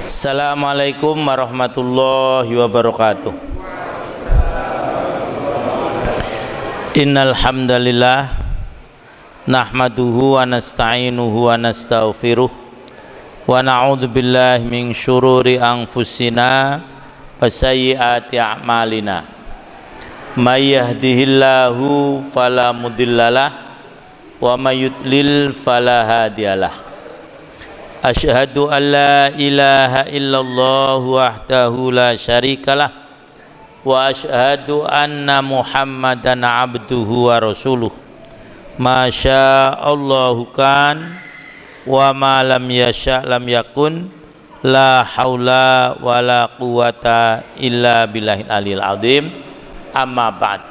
Assalamualaikum warahmatullahi wabarakatuh. Innal hamdalillah nahmaduhu wa nasta'inuhu wa nastaghfiruh wa na'udzu billahi min syururi anfusina wa sayyiati a'malina. May yahdihillahu fala mudhillalah wa may yudlil fala hadiyalah. Asyhadu an la ilaha illallah wahdahu la syarikalah wa asyhadu anna Muhammadan abduhu wa rasuluh. Masya Allahu kan wa ma lam yasha lam yakun, la haula wa la quwata illa billahil aliyil azim. Amma ba'd.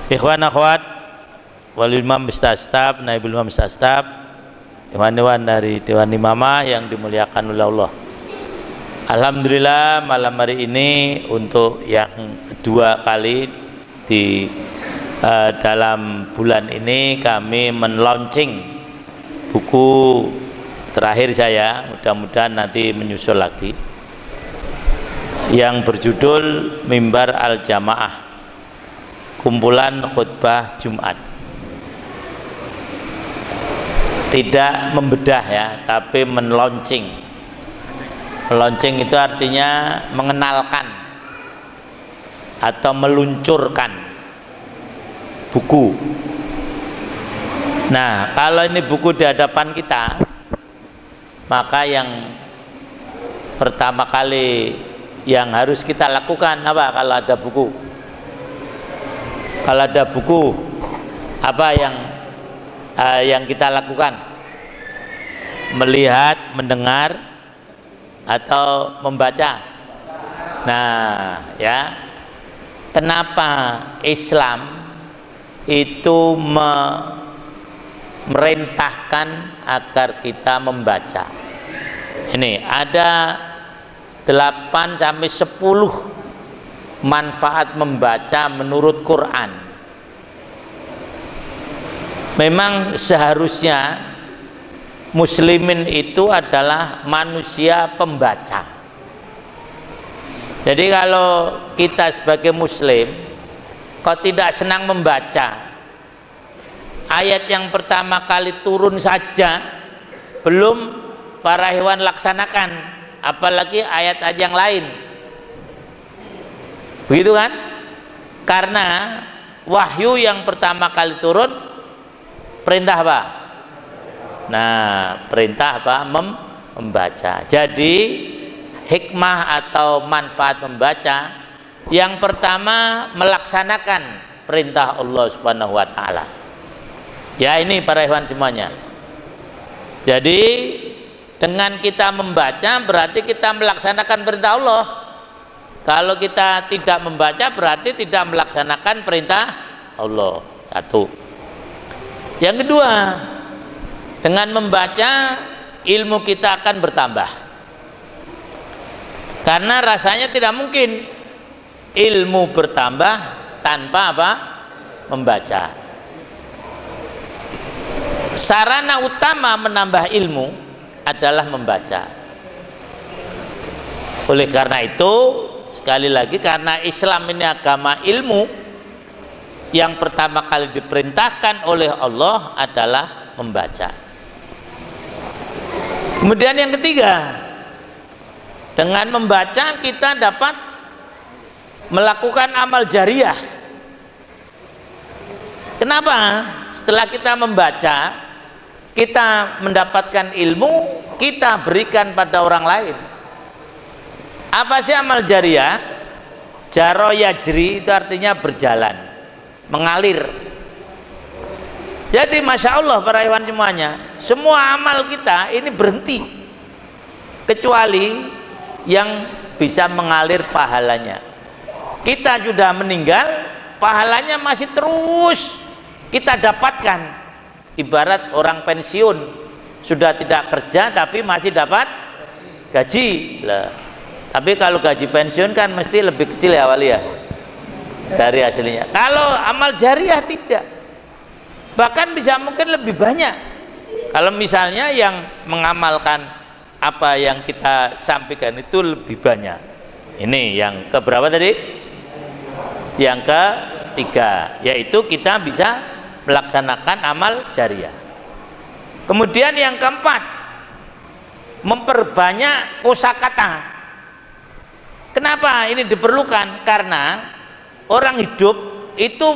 Ikhwan akhwat wal imam bistastab, naibul imam bistastab, Dewan-dewan dari Dewan Imamah yang dimuliakan oleh Allah. Alhamdulillah malam hari ini untuk yang kedua kali di dalam bulan ini kami men-launching buku terakhir saya, mudah-mudahan nanti menyusul lagi, yang berjudul Mimbar Al-Jamaah, kumpulan khutbah Jumat. Tidak membedah ya, tapi men-launching. Launching itu artinya mengenalkan atau meluncurkan buku. Nah, kalau ini buku di hadapan kita, maka yang pertama kali yang harus kita lakukan apa kalau ada buku? Kalau ada buku, apa yang kita lakukan? Melihat, mendengar, atau membaca. Nah, ya, kenapa Islam itu merintahkan agar kita membaca? Ini ada 8 sampai 10 manfaat membaca menurut Quran. Memang seharusnya muslimin itu adalah manusia pembaca. Jadi kalau kita sebagai muslim kok tidak senang membaca, ayat yang pertama kali turun saja belum para hewan laksanakan, apalagi ayat-ayat yang lain. Begitu kan? Karena wahyu yang pertama kali turun perintah apa? Nah, perintah apa? Membaca. Jadi hikmah atau manfaat membaca yang pertama melaksanakan perintah Allah Subhanahu wa taala. Ya, ini para ikhwan semuanya. Jadi dengan kita membaca berarti kita melaksanakan perintah Allah. Kalau kita tidak membaca berarti tidak melaksanakan perintah Allah. Satu. Yang kedua, dengan membaca ilmu kita akan bertambah. Karena rasanya tidak mungkin ilmu bertambah tanpa apa? Membaca. Sarana utama menambah ilmu adalah membaca. Oleh karena itu, sekali lagi, karena Islam ini agama ilmu, yang pertama kali diperintahkan oleh Allah adalah membaca. Kemudian yang ketiga, dengan membaca kita dapat melakukan amal jariah. Kenapa? Setelah kita membaca, kita mendapatkan ilmu, kita berikan pada orang lain. Apa sih amal jariah? Jaro yajri itu artinya berjalan, mengalir. Jadi Masya Allah para hewan semuanya, semua amal kita ini berhenti kecuali yang bisa mengalir pahalanya. Kita sudah meninggal, pahalanya masih terus kita dapatkan. Ibarat orang pensiun sudah tidak kerja tapi masih dapat gaji lah. Tapi kalau gaji pensiun kan mesti lebih kecil ya wali ya dari hasilnya. Kalau amal jariah tidak, bahkan bisa mungkin lebih banyak. Kalau misalnya yang mengamalkan apa yang kita sampaikan itu lebih banyak. Ini yang keberapa tadi? Yang ketiga, yaitu kita bisa melaksanakan amal jariah. Kemudian yang keempat, memperbanyak kosakata. Kenapa ini diperlukan? Karena orang hidup itu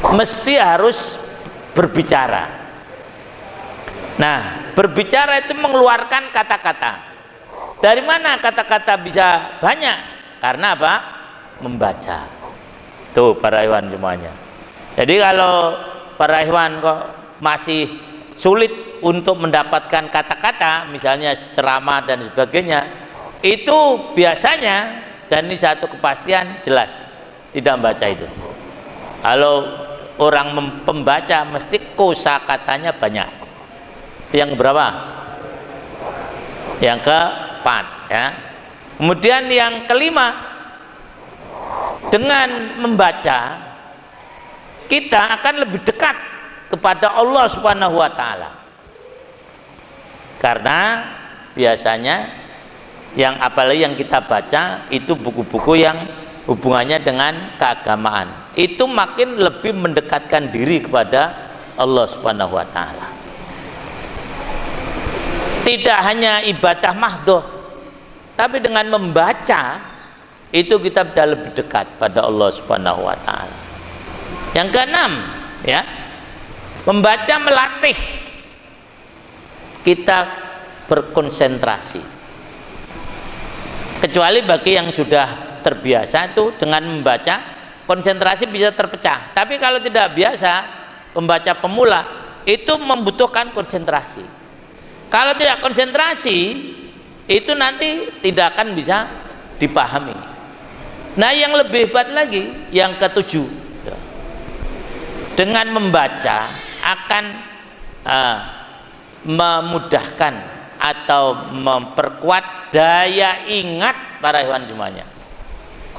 mesti harus berbicara. Nah, berbicara itu mengeluarkan kata-kata. Dari mana kata-kata bisa banyak? Karena apa? Membaca. Tuh para hewan semuanya. Jadi kalau para hewan kok masih sulit untuk mendapatkan kata-kata, misalnya ceramah dan sebagainya, itu biasanya, dan ini satu kepastian jelas, tidak membaca itu. Kalau orang pembaca mesti kosakatanya banyak. Yang berapa? Yang keempat, ya. Kemudian yang kelima, dengan membaca kita akan lebih dekat kepada Allah Subhanahu wa taala. Karena biasanya yang apalagi yang kita baca itu buku-buku yang hubungannya dengan keagamaan. Itu makin lebih mendekatkan diri kepada Allah Subhanahu wa taala. Tidak hanya ibadah mahdhah, tapi dengan membaca itu kita bisa lebih dekat pada Allah Subhanahu wa taala. Yang keenam, ya, membaca melatih kita berkonsentrasi. Kecuali bagi yang sudah terbiasa itu dengan membaca, konsentrasi bisa terpecah. Tapi kalau tidak biasa, pembaca pemula itu membutuhkan konsentrasi. Kalau tidak konsentrasi, itu nanti tidak akan bisa dipahami. Nah, yang lebih hebat lagi, yang ketujuh, dengan membaca akan memudahkan atau memperkuat daya ingat para hewan semuanya.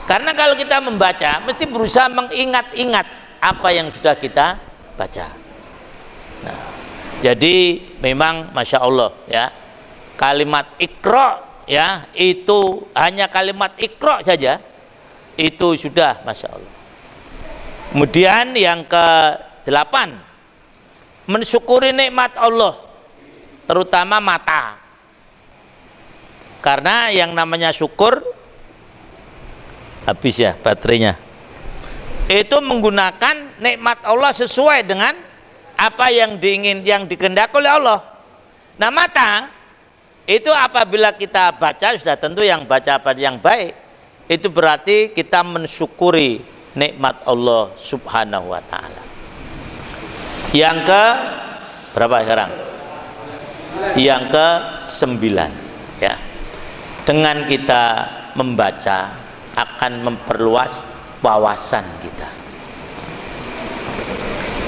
Karena kalau kita membaca, mesti berusaha mengingat-ingat apa yang sudah kita baca. Nah, jadi memang masya Allah, ya, kalimat Iqra, ya, itu hanya kalimat Iqra saja itu sudah masya Allah. Kemudian yang ke-8, mensyukuri nikmat Allah, terutama mata. Karena yang namanya syukur habis ya baterainya. Itu menggunakan nikmat Allah sesuai dengan apa yang yang dikehendaki oleh Allah. Nah, mata itu apabila kita baca sudah tentu yang baca yang baik, itu berarti kita mensyukuri nikmat Allah Subhanahu wa taala. Yang ke berapa sekarang? Yang ke-9, ya. Dengan kita membaca akan memperluas wawasan kita.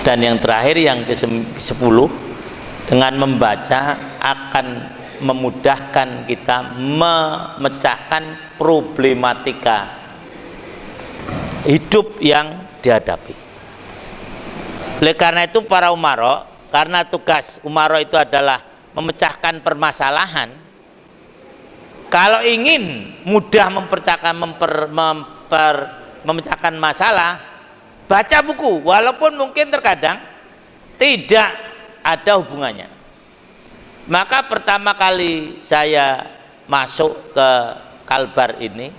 Dan yang terakhir yang ke-10, dengan membaca akan memudahkan kita memecahkan problematika hidup yang dihadapi. Oleh karena itu para umaro, karena tugas umaro itu adalah memecahkan permasalahan, kalau ingin mudah memecahkan masalah, baca buku, walaupun mungkin terkadang tidak ada hubungannya. Maka pertama kali saya masuk ke Kalbar ini,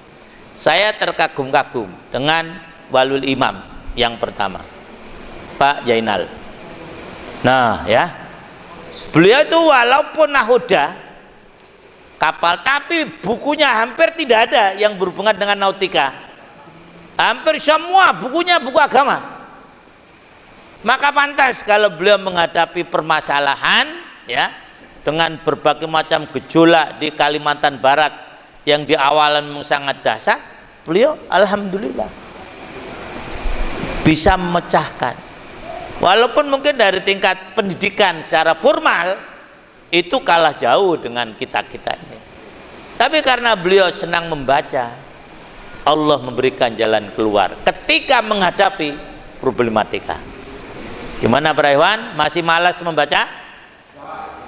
saya terkagum-kagum dengan Walul Imam yang pertama, Pak Jainal. Nah, ya, beliau itu walaupun nahoda kapal, tapi bukunya hampir tidak ada yang berhubungan dengan nautika. Hampir semua bukunya buku agama. Maka pantas kalau beliau menghadapi permasalahan, ya, dengan berbagai macam gejolak di Kalimantan Barat yang di awalan sangat dahsyat, beliau alhamdulillah bisa memecahkan. Walaupun mungkin dari tingkat pendidikan secara formal itu kalah jauh dengan kita-kita ini. Tapi karena beliau senang membaca, Allah memberikan jalan keluar ketika menghadapi problematika. Gimana para hewan? Masih malas membaca?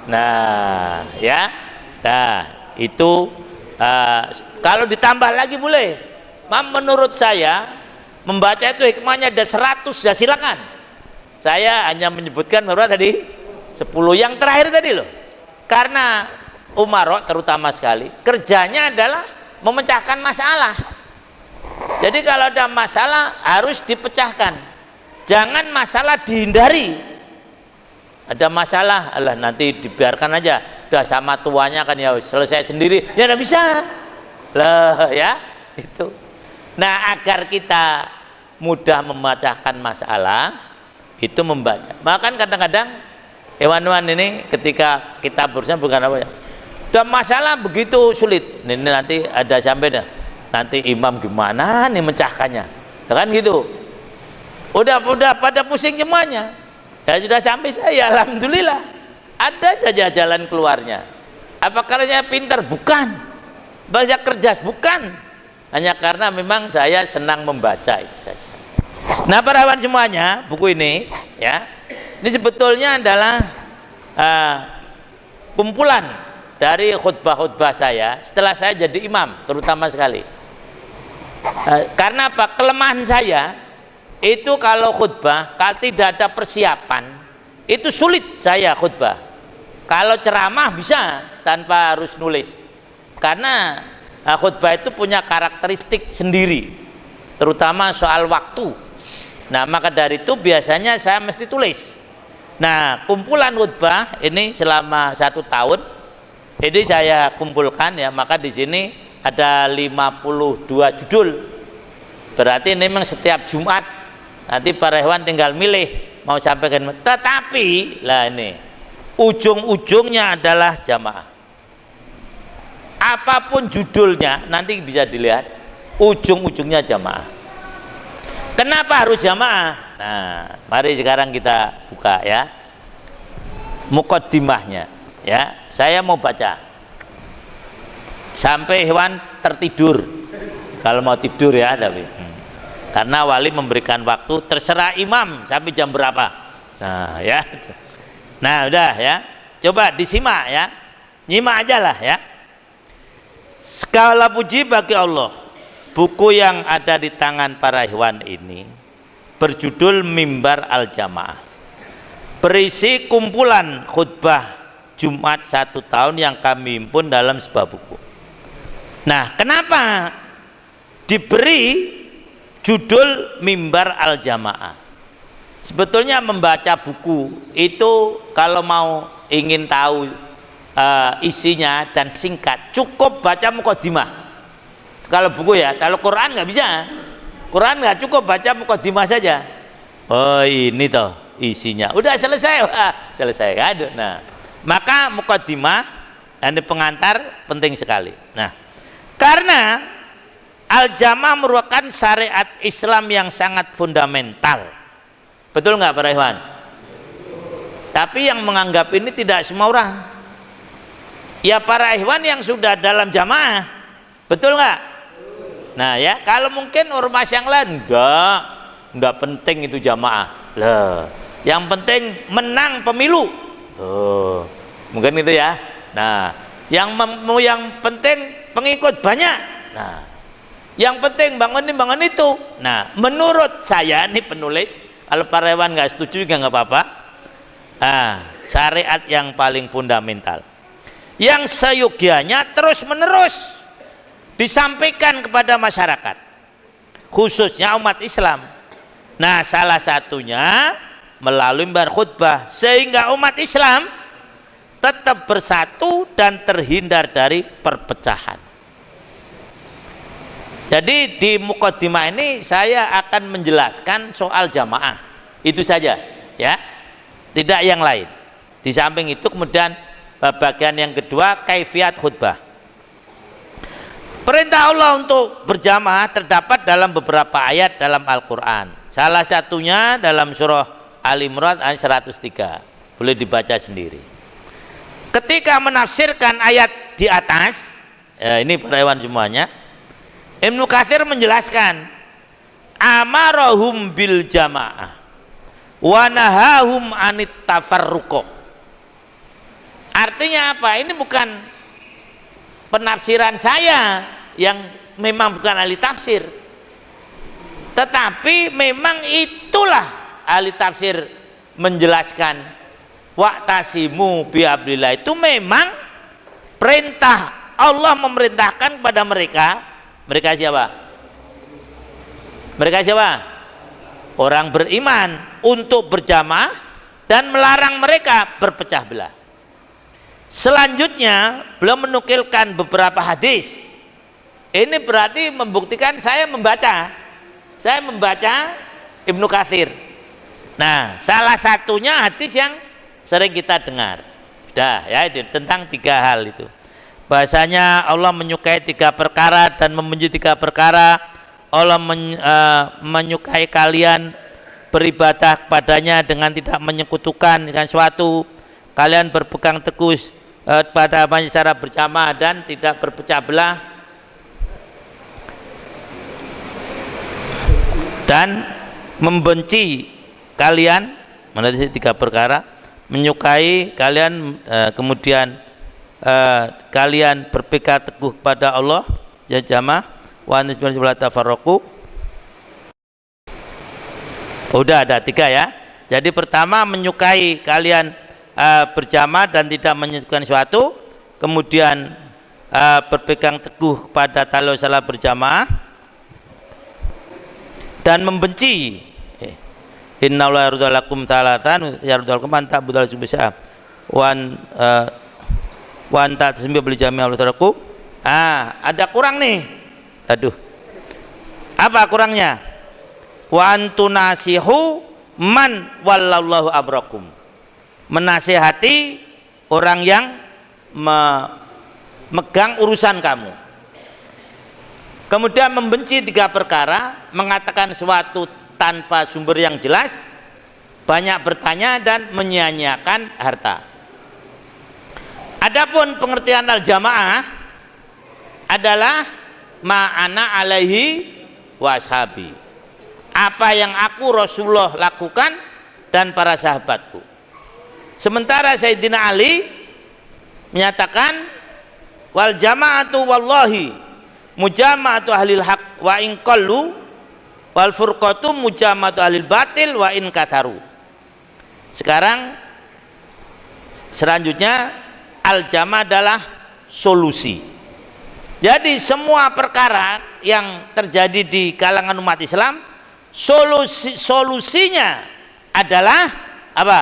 Nah, ya. Nah, itu kalau ditambah lagi boleh. Menurut saya membaca itu hikmahnya ada 100, ya silakan. Saya hanya menyebutkan berapa tadi? 10 yang terakhir tadi loh. Karena umarok terutama sekali kerjanya adalah memecahkan masalah. Jadi kalau ada masalah harus dipecahkan. Jangan masalah dihindari. Ada masalah, alah nanti dibiarkan aja. Udah sama tuanya kan ya selesai sendiri. Ya enggak bisa. Lah ya, itu. Nah, agar kita mudah memecahkan masalah itu membaca. Bahkan kadang-kadang hewan-hewan ini ketika kita berusaha bukan apa ya. Udah masalah begitu sulit. Ini nanti ada sampai dah. Nanti imam gimana nih mecahkannya. Kan gitu. Udah pada pusing semuanya. Ya sudah sampai saya, alhamdulillah. Ada saja jalan keluarnya. Apakah saya pintar? Bukan. Banyak kerjas? Bukan. Hanya karena memang saya senang membaca itu saja. Nah, para kawan semuanya, buku ini ya, ini sebetulnya adalah kumpulan dari khutbah-khutbah saya setelah saya jadi imam, terutama sekali. Karena apa? Kelemahan saya itu kalau khutbah, kalau tidak ada persiapan, itu sulit saya khutbah. Kalau ceramah bisa tanpa harus nulis. Karena khutbah itu punya karakteristik sendiri, terutama soal waktu. Nah, maka dari itu biasanya saya mesti tulis. Nah, kumpulan khutbah ini selama 1 tahun ini saya kumpulkan ya, maka di sini ada 52 judul. Berarti ini memang setiap Jumat nanti para hewan tinggal milih mau sampaikan. Tetapi lah ini ujung-ujungnya adalah jamaah. Apapun judulnya nanti bisa dilihat ujung-ujungnya jamaah. Kenapa harus jamaah? Nah, mari sekarang kita buka ya muqaddimahnya ya. Saya mau baca sampai hewan tertidur kalau mau tidur ya, tapi karena wali memberikan waktu terserah imam sampai jam berapa. Nah ya, nah udah ya, coba disimak ya, nyimak aja lah ya. Segala puji bagi Allah. Buku yang ada di tangan para hewan ini berjudul Mimbar Al-Jamaah, berisi kumpulan khutbah Jumat 1 tahun yang kami himpun dalam sebuah buku. Nah, kenapa diberi judul Mimbar Al-Jamaah? Sebetulnya membaca buku itu kalau mau ingin tahu isinya dan singkat, cukup baca muqaddimah. Kalau buku ya, kalau Quran nggak bisa. Quran nggak cukup baca muqaddimah saja. Oh ini toh isinya, udah selesai. Wah, selesai. Aduh, nah, maka muqaddimah dan pengantar penting sekali. Nah, karena al-jamaah merupakan syariat Islam yang sangat fundamental. Betul nggak para ikhwan? Tapi yang menganggap ini tidak semua orang. Ya para ikhwan yang sudah dalam jamaah, betul nggak? Nah ya, kalau mungkin ormas yang lain enggak penting itu jamaah. Lah, yang penting menang pemilu. Oh, mungkin itu ya. Nah, yang penting pengikut banyak. Nah, yang penting bangun ini bangun itu. Nah, menurut saya ini penulis, kalau para hewan nggak setuju juga nggak apa-apa. Syariat yang paling fundamental, yang seyogianya terus menerus disampaikan kepada masyarakat, khususnya umat Islam. Nah, salah satunya melalui mimbar khutbah, sehingga umat Islam tetap bersatu dan terhindar dari perpecahan. Jadi di muqaddimah ini saya akan menjelaskan soal jamaah, itu saja ya, tidak yang lain. Di samping itu kemudian bagian yang kedua, kaifiat khutbah. Perintah Allah untuk berjamaah terdapat dalam beberapa ayat dalam Al-Quran. Salah satunya dalam surah Al-Imran ayat 103. Boleh dibaca sendiri. Ketika menafsirkan ayat di atas, ini para hewan semuanya, Ibnu Katsir menjelaskan, amarahum bil jamaah wa nahahum anit tafarruqah. Artinya apa? Ini bukan penafsiran saya yang memang bukan ahli tafsir, tetapi memang itulah ahli tafsir menjelaskan wa'tasimu bihablillah, itu memang perintah Allah memerintahkan kepada mereka. Mereka siapa? Mereka siapa? Orang beriman, untuk berjamaah dan melarang mereka berpecah belah. Selanjutnya beliau menukilkan beberapa hadis. Ini berarti membuktikan saya membaca Ibnu Katsir. Nah, salah satunya hadis yang sering kita dengar. Sudah ya, itu tentang 3 hal itu. Bahasanya Allah menyukai 3 perkara dan membenci 3 perkara. Allah menyukai kalian beribadah kepadanya dengan tidak menyekutukan dengan suatu. Kalian berpegang teguh pada secara berjamaah dan tidak berpecah belah, dan membenci kalian, mana 3 perkara, menyukai kalian, kemudian kalian berpegang teguh kepada Allah ya jamaah, wa nisbala tafarraqu. Udah ada 3 ya. Jadi pertama menyukai kalian berjamaah dan tidak menyekutukan suatu, kemudian berpegang teguh kepada tali salat berjamaah, dan membenci. Innallaha yarudalakum talatan yarudalakum anta budal subisa wan tasmi bil jami'a taraku. Ada kurang nih. Aduh. Apa kurangnya? Wa antunasihu man wallallahu abrakum. Menasihati orang yang memegang urusan kamu. Kemudian membenci 3 perkara, mengatakan suatu tanpa sumber yang jelas, banyak bertanya dan menyia-nyiakan harta. Adapun pengertian al-jamaah adalah ma'ana alaihi washabi, apa yang aku Rasulullah lakukan dan para sahabatku. Sementara Sayyidina Ali menyatakan wal jama'atu wallahi mujama'atu ahlil haq wa in qallu wal furqatu mujama'atu ahlil batil wa in katharu. Sekarang selanjutnya al jama' adalah solusi. Jadi semua perkara yang terjadi di kalangan umat Islam, solusinya adalah apa?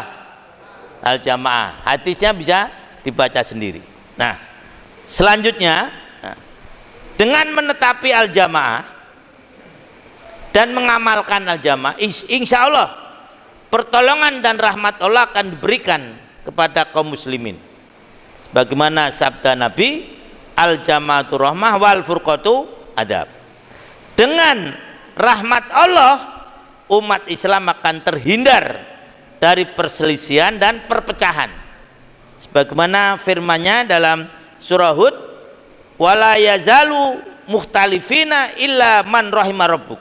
Al jamaah. Hadisnya bisa dibaca sendiri. Nah, selanjutnya dengan menetapi al jamaah dan mengamalkan al jamaah, insya Allah pertolongan dan rahmat Allah akan diberikan kepada kaum muslimin. Bagaimana sabda Nabi, al jamaatu rahmah wal furqatu adab. Dengan rahmat Allah, umat Islam akan terhindar dari perselisihan dan perpecahan. Sebagaimana firman-Nya dalam surah Hud, wala yazalu mukhtalifina illa man rahima rabbuk.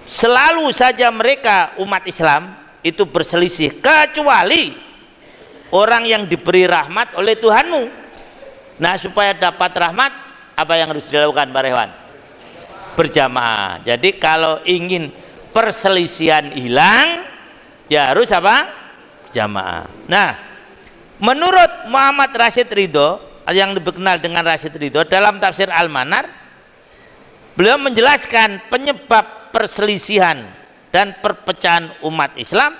Selalu saja mereka umat Islam itu berselisih kecuali orang yang diberi rahmat oleh Tuhanmu. Nah, supaya dapat rahmat, apa yang harus dilakukan Pak Rewan? Berjamaah. Jadi kalau ingin perselisihan hilang, ya harus apa? Berjamaah. Nah, menurut Muhammad Rashid Ridho yang dikenal dengan Rashid Ridho, dalam tafsir Al-Manar, beliau menjelaskan penyebab perselisihan dan perpecahan umat Islam.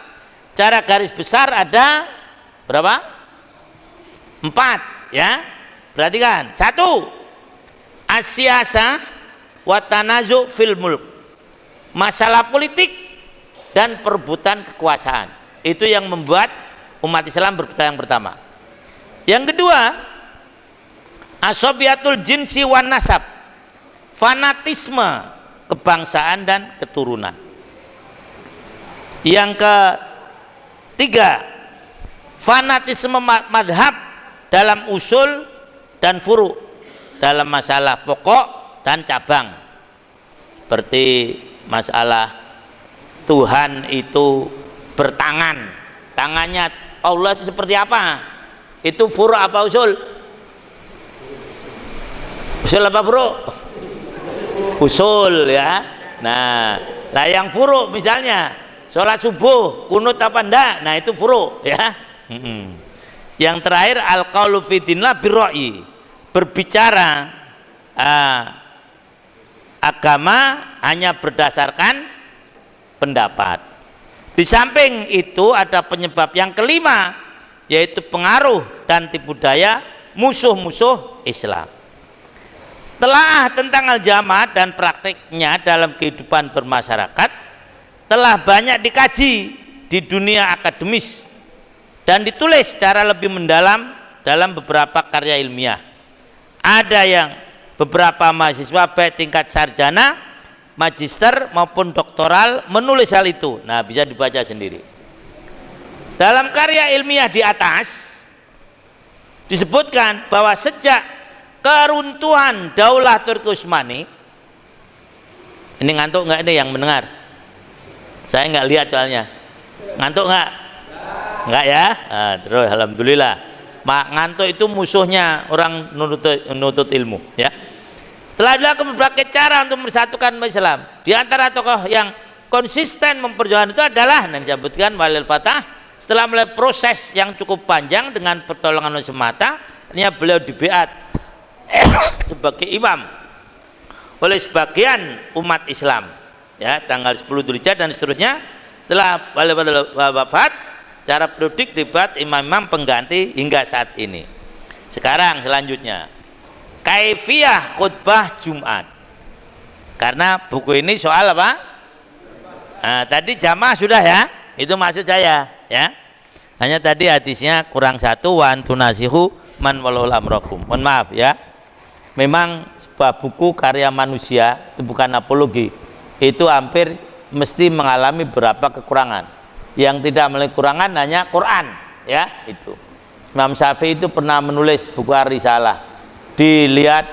Cara garis besar ada berapa? 4 ya. Perhatikan. 1, asyasa wa tanazu fil mulk. Masalah politik dan perebutan kekuasaan. Itu yang membuat umat Islam berpecah yang pertama. Yang kedua, asobiatul jinsi wan nasab. Fanatisme kebangsaan dan keturunan. Yang ketiga, fanatisme madhab dalam usul dan furu, dalam masalah pokok dan cabang, seperti masalah Tuhan itu bertangan, tangannya Allah itu seperti apa, Itu furu' apa usul? Usul apa furu'? Usul ya. Nah, lah yang furu' misalnya sholat subuh kunut apa enggak? Nah itu furu' ya. Yang terakhir al-qaulu fi dinillah birra'i, berbicara agama hanya berdasarkan pendapat. Di samping itu ada penyebab yang kelima, yaitu pengaruh dan tipu daya musuh-musuh Islam. Telaah tentang al-jamaah dan praktiknya dalam kehidupan bermasyarakat telah banyak dikaji di dunia akademis dan ditulis secara lebih mendalam dalam beberapa karya ilmiah. Ada yang beberapa mahasiswa baik tingkat sarjana, magister maupun doktoral menulis hal itu. Nah, bisa dibaca sendiri. Dalam karya ilmiah di atas disebutkan bahwa sejak keruntuhan Daulah Turki Utsmani, ini ngantuk nggak ini yang mendengar? Saya nggak lihat soalnya. Ngantuk nggak? Nggak ya? Nah, terus alhamdulillah. Ngantuk itu musuhnya orang nuntut ilmu ya. Telah dilakukan berbagai cara untuk mempersatukan umat Islam. Di antara tokoh yang konsisten memperjuangkan itu adalah yang disebutkan Walil Fatah. Setelah melalui proses yang cukup panjang dengan pertolongan Allah semata, beliau dibeat sebagai imam oleh sebagian umat Islam ya, tanggal 10 Dzulhijjah dan seterusnya. Setelah wafat, cara periodik debat imam-imam pengganti hingga saat ini. Sekarang selanjutnya kaifiyah khutbah Jumat, karena buku ini soal apa? Nah, tadi jamaah sudah ya, itu maksud saya ya. Hanya tadi hadisnya kurang satu, wa antunasihu man walul amrakum. Mohon maaf ya, memang sebuah buku karya manusia itu bukan apologi, itu hampir mesti mengalami beberapa kekurangan. Yang tidak memiliki kekurangan hanya Quran ya. Itu Imam Syafi'i itu pernah menulis buku Ar-Risalah, dilihat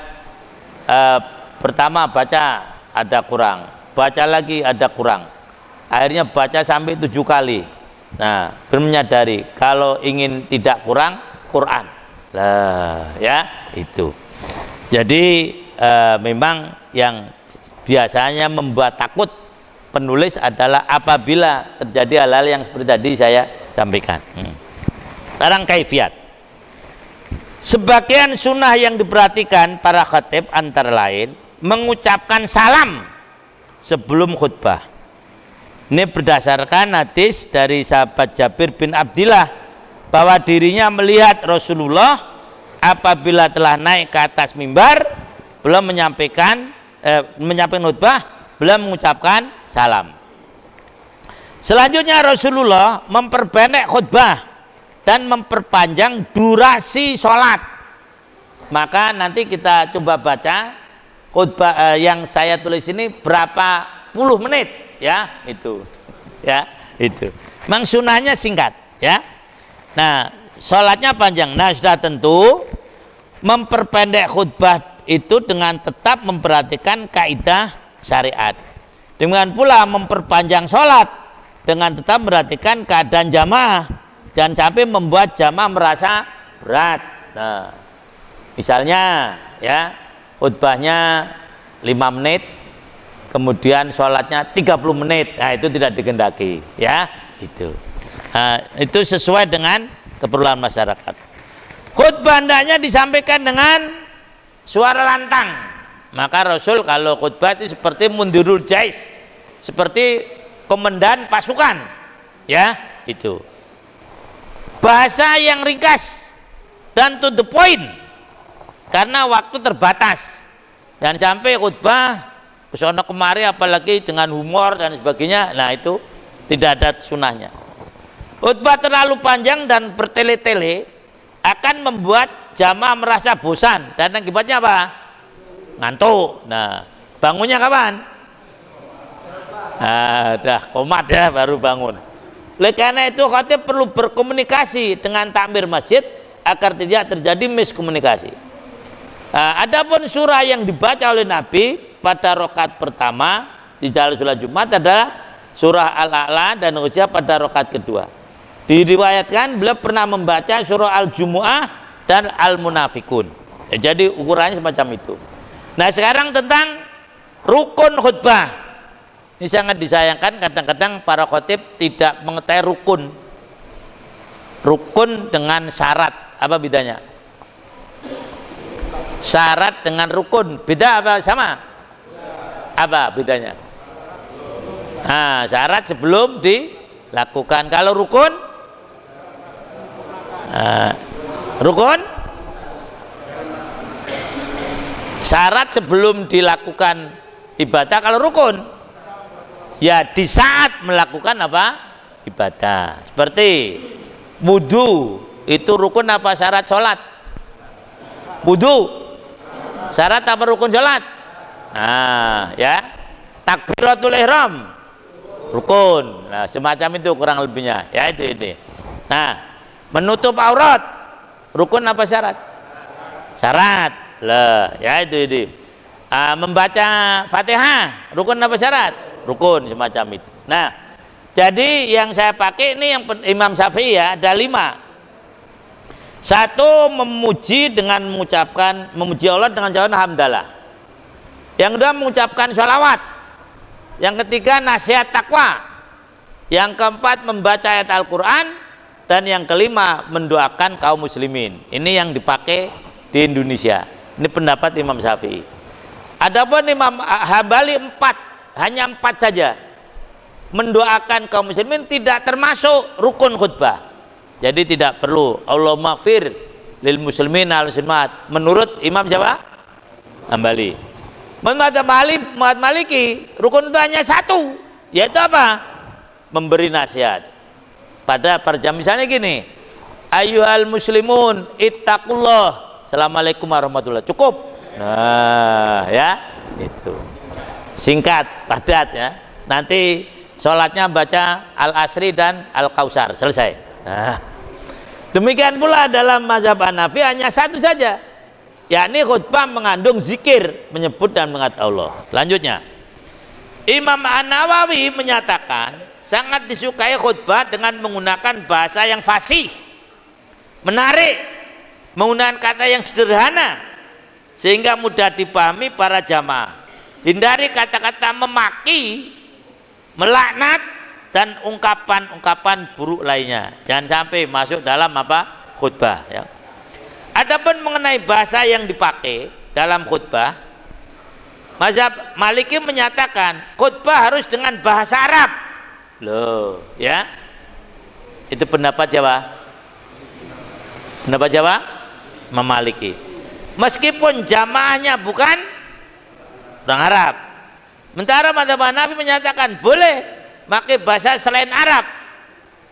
pertama baca ada kurang, baca lagi ada kurang, akhirnya baca sampai 7 kali. Nah, menyadari kalau ingin tidak kurang Quran lah ya. Itu jadi memang yang biasanya membuat takut penulis adalah apabila terjadi hal-hal yang seperti tadi saya sampaikan. Sekarang kaifiat. Sebagian sunnah yang diperhatikan para khatib antara lain mengucapkan salam sebelum khutbah. Ini berdasarkan hadis dari sahabat Jabir bin Abdillah bahwa dirinya melihat Rasulullah apabila telah naik ke atas mimbar belum menyampaikan khutbah, belum mengucapkan salam. Selanjutnya Rasulullah memperpendek khutbah dan memperpanjang durasi sholat. Maka nanti kita coba baca khutbah yang saya tulis ini berapa puluh menit ya, itu ya, itu memang sunnahnya singkat ya. Nah, sholatnya panjang. Nah, sudah tentu memperpendek khutbah itu dengan tetap memperhatikan kaidah syariat. Dengan pula memperpanjang sholat dengan tetap memperhatikan keadaan jamaah, jangan sampai membuat jamaah merasa berat. Nah, misalnya ya, khutbahnya 5 menit, kemudian sholatnya 30 menit, nah itu tidak dikehendaki ya. Itu sesuai dengan keperluan masyarakat. Khutbah hendaknya disampaikan dengan suara lantang. Maka Rasul kalau khutbah itu seperti mundirul jais, seperti komandan pasukan ya. Itu bahasa yang ringkas dan to the point karena waktu terbatas, dan sampai khutbah kesana kemari apalagi dengan humor dan sebagainya. Nah, itu tidak ada sunnahnya. Khutbah terlalu panjang dan bertele-tele akan membuat jamaah merasa bosan dan akibatnya apa? Ngantuk. Nah, bangunnya kapan? Dah komat ya baru bangun. Oleh karena itu khatib perlu berkomunikasi dengan takmir masjid agar tidak terjadi miskomunikasi. Adapun surah yang dibaca oleh Nabi pada rakaat pertama di dalam sholat Jumat adalah surah Al-A'la dan Ghasyiyah pada rakaat kedua. Diriwayatkan beliau pernah membaca surah Al-Jumu'ah dan Al-Munafikun. Ya, jadi ukurannya semacam itu. Nah, sekarang tentang rukun khutbah. Ini sangat disayangkan kadang-kadang para khotib tidak mengetahui rukun. Rukun dengan syarat, apa bedanya? Syarat dengan rukun, beda apa sama? Apa bedanya? Nah, syarat sebelum dilakukan. Kalau rukun, rukun syarat sebelum dilakukan ibadah. Kalau rukun ya di saat melakukan apa? Ibadah. Seperti wudu, itu rukun apa syarat sholat? Wudu syarat apa rukun sholat? Nah, ya, takbiratul ihram rukun. Nah, semacam itu kurang lebihnya, ya itu ini. Nah, menutup aurat rukun apa syarat? Syarat lah, ya itu ini. Membaca Fatihah rukun apa syarat? Rukun, semacam itu. Nah, jadi yang saya pakai ini yang Imam Syafi'i ya, ada 5. Satu, memuji dengan memuji Allah dengan ucapan hamdalah. Yang kedua, mengucapkan sholawat. Yang ketiga, nasihat takwa. Yang keempat, membaca ayat Al-Quran. Dan yang kelima, mendoakan kaum muslimin. Ini yang dipakai di Indonesia. Ini pendapat Imam Syafi'i. Adapun Imam Hambali 4, hanya 4 saja. Mendoakan kaum muslimin tidak termasuk rukun khutbah. Jadi tidak perlu Allahumma fir lil muslimin al muslimat menurut Imam siapa? Hambali. Menurut Maliki rukun itu hanya 1, yaitu apa? Memberi nasihat pada perjam. Misalnya gini, ayyuhal muslimun ittaqullah, assalamualaikum warahmatullahi, cukup. Nah, ya itu singkat padat ya. Nanti sholatnya baca Al-Asri dan Al-Kausar, selesai. Nah, demikian pula dalam mazhab Hanafi hanya 1 saja, yakni khutbah mengandung zikir, menyebut dan mengingat Allah. Selanjutnya, Imam An-Nawawi menyatakan sangat disukai khutbah dengan menggunakan bahasa yang fasih, menarik, menggunakan kata yang sederhana sehingga mudah dipahami para jamaah. Hindari kata-kata memaki, melaknat, dan ungkapan-ungkapan buruk lainnya. Jangan sampai masuk dalam apa? Khutbah ya. Adapun mengenai bahasa yang dipakai dalam khutbah, mazhab Maliki menyatakan khutbah harus dengan bahasa Arab. Loh, ya. Itu pendapat Jawa. Pendapat Jawa Maliki. Meskipun jamaahnya bukan orang Arab. Sementara mazhab Hanafi menyatakan boleh pakai bahasa selain Arab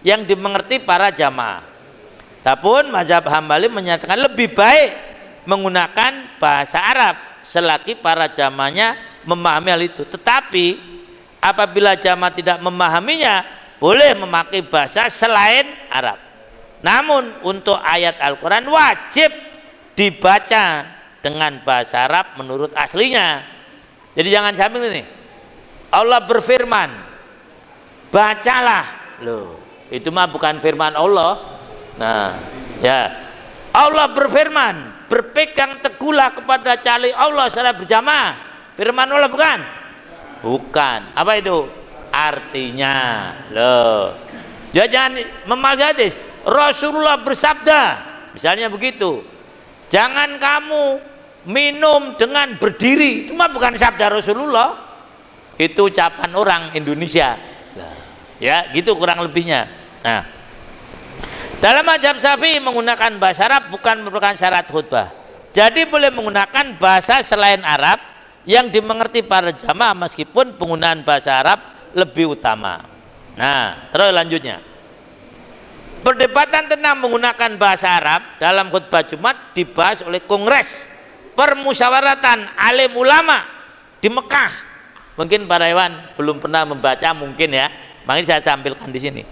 yang dimengerti para jamaah. Tapi mazhab Hambali menyatakan lebih baik menggunakan bahasa Arab selagi para jamaahnya memahami hal itu. Tetapi apabila jamaah tidak memahaminya, boleh memakai bahasa selain Arab. Namun untuk ayat Al-Quran wajib dibaca dengan bahasa Arab menurut aslinya. Jadi jangan sambil ini Allah berfirman, bacalah. Loh, itu mah bukan firman Allah. Nah, ya, Allah berfirman, berpegang teguhlah kepada cali Allah secara berjamaah. Firman Allah bukan? Bukan. Apa itu artinya? Loh, jangan memalsukan hadis. Rasulullah bersabda, misalnya begitu, jangan kamu minum dengan berdiri. Itu mah bukan sabda Rasulullah, itu ucapan orang Indonesia. Ya, gitu kurang lebihnya. Nah, dalam mazhab Syafi'i menggunakan bahasa Arab bukan merupakan syarat khutbah. Jadi boleh menggunakan bahasa selain Arab yang dimengerti para jamaah meskipun penggunaan bahasa Arab lebih utama. Nah, terus lanjutnya. Perdebatan tentang menggunakan bahasa Arab dalam khutbah Jumat dibahas oleh Kongres Permusyawaratan Alim Ulama di Mekah. Mungkin para hewan belum pernah membaca mungkin ya. Makanya saya tampilkan di sini.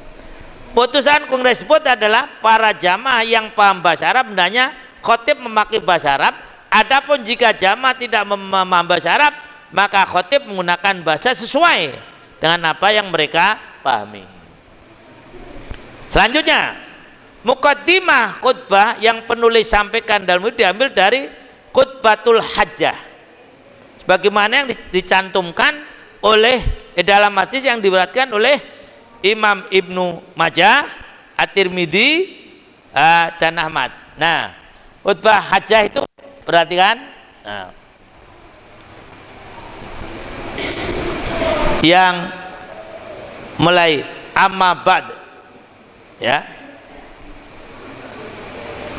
Putusan kongres tersebut adalah para jamaah yang paham bahasa Arab hendaknya khotib memakai bahasa Arab. Adapun jika jamaah tidak memahami bahasa Arab, maka khotib menggunakan bahasa sesuai dengan apa yang mereka pahami. Selanjutnya, muqaddimah khutbah yang penulis sampaikan dalam itu diambil dari khutbatul hajjah, sebagaimana yang dicantumkan oleh dalam hadis yang diriwayatkan oleh Imam Ibnu Majah, At-Tirmidzi dan Ahmad. Nah, khutbah hajjah itu perhatikan, yang mulai amma ba'd, ya.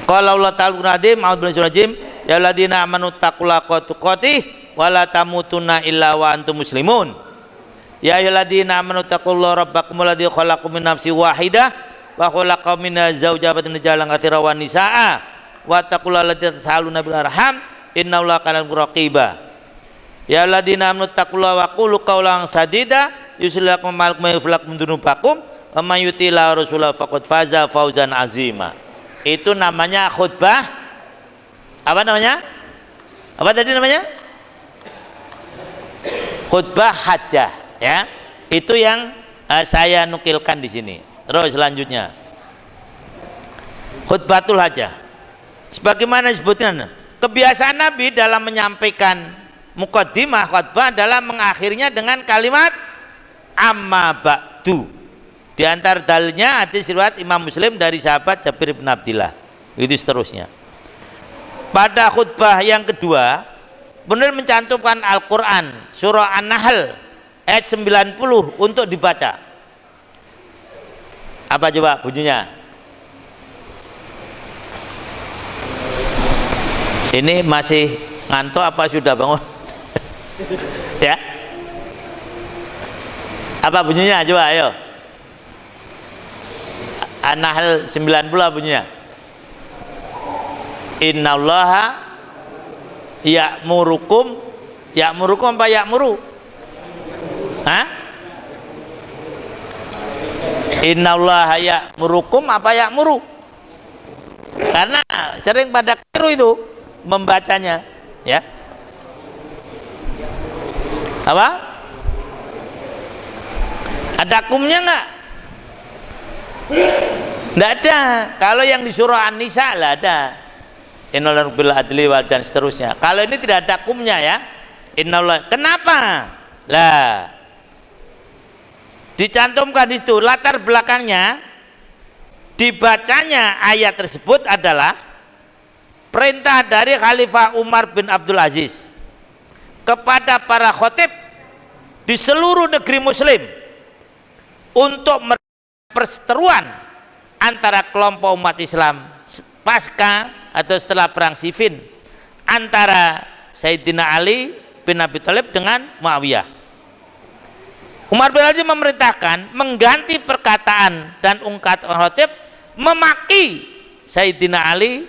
Qala Allah ta'ala nadim a'udzubillahi ya alladzina amanu taqullaha haqqa tuqatih wa la tamutunna illa wa antum muslimun. Ya ayyuhalladzina amanu taqullaha rabbakum alladzi khalaqakum min nafsin wahidah wa khalaqa minha zawjaha wa rijalan katsiran wa nisaa wa taqullaha alladzi tasaaluna bil arham innallaha kana raqiba. Ya alladzina amanu taqullaha wa qulu qawlan sadida yuslih lakum a'malakum wa yaghfir lakum dzunubakum wa may yuti'illah rasulahu faqad faza fawzan azima. Itu namanya khutbah, apa namanya? Apa tadi namanya? Khutbah hajjah, ya. Itu yang saya nukilkan di sini. Terus selanjutnya, khutbatul hajjah. Sebagaimana disebutkan, kebiasaan Nabi dalam menyampaikan muqaddimah khutbah adalah mengakhirinya dengan kalimat amma ba'du. Di antara dalilnya hadis riwayat Imam Muslim dari sahabat Jabir bin Abdillah. Itu seterusnya. Pada khutbah yang kedua, benar mencantumkan Al-Qur'an surah An-Nahl ayat 90 untuk dibaca. Apa coba bunyinya? Ini masih ngantuk apa sudah bangun? Ya. Apa bunyinya? Coba ayo. An-Nahl 90 bunyinya. Innallaha ya'murukum apa ya'muru? Hah? Innallaha ya'murukum apa ya'muru? Karena sering pada keliru itu membacanya, ya. Apa? Ada kumnya enggak? Enggak ada. Kalau yang di surah An-Nisa lah ada. Innallaha bil adli wal dan seterusnya. Kalau ini tidak ada kumnya, ya. Innallaha. Kenapa? Lah, dicantumkan di situ latar belakangnya dibacanya ayat tersebut adalah perintah dari Khalifah Umar bin Abdul Aziz kepada para khotib di seluruh negeri muslim untuk perseteruan antara kelompok umat Islam pasca atau setelah perang Siffin antara Sayyidina Ali bin Abi Thalib dengan Muawiyah. Umar bin Aziz memerintahkan mengganti perkataan dan ungkapan khotib memaki Sayyidina Ali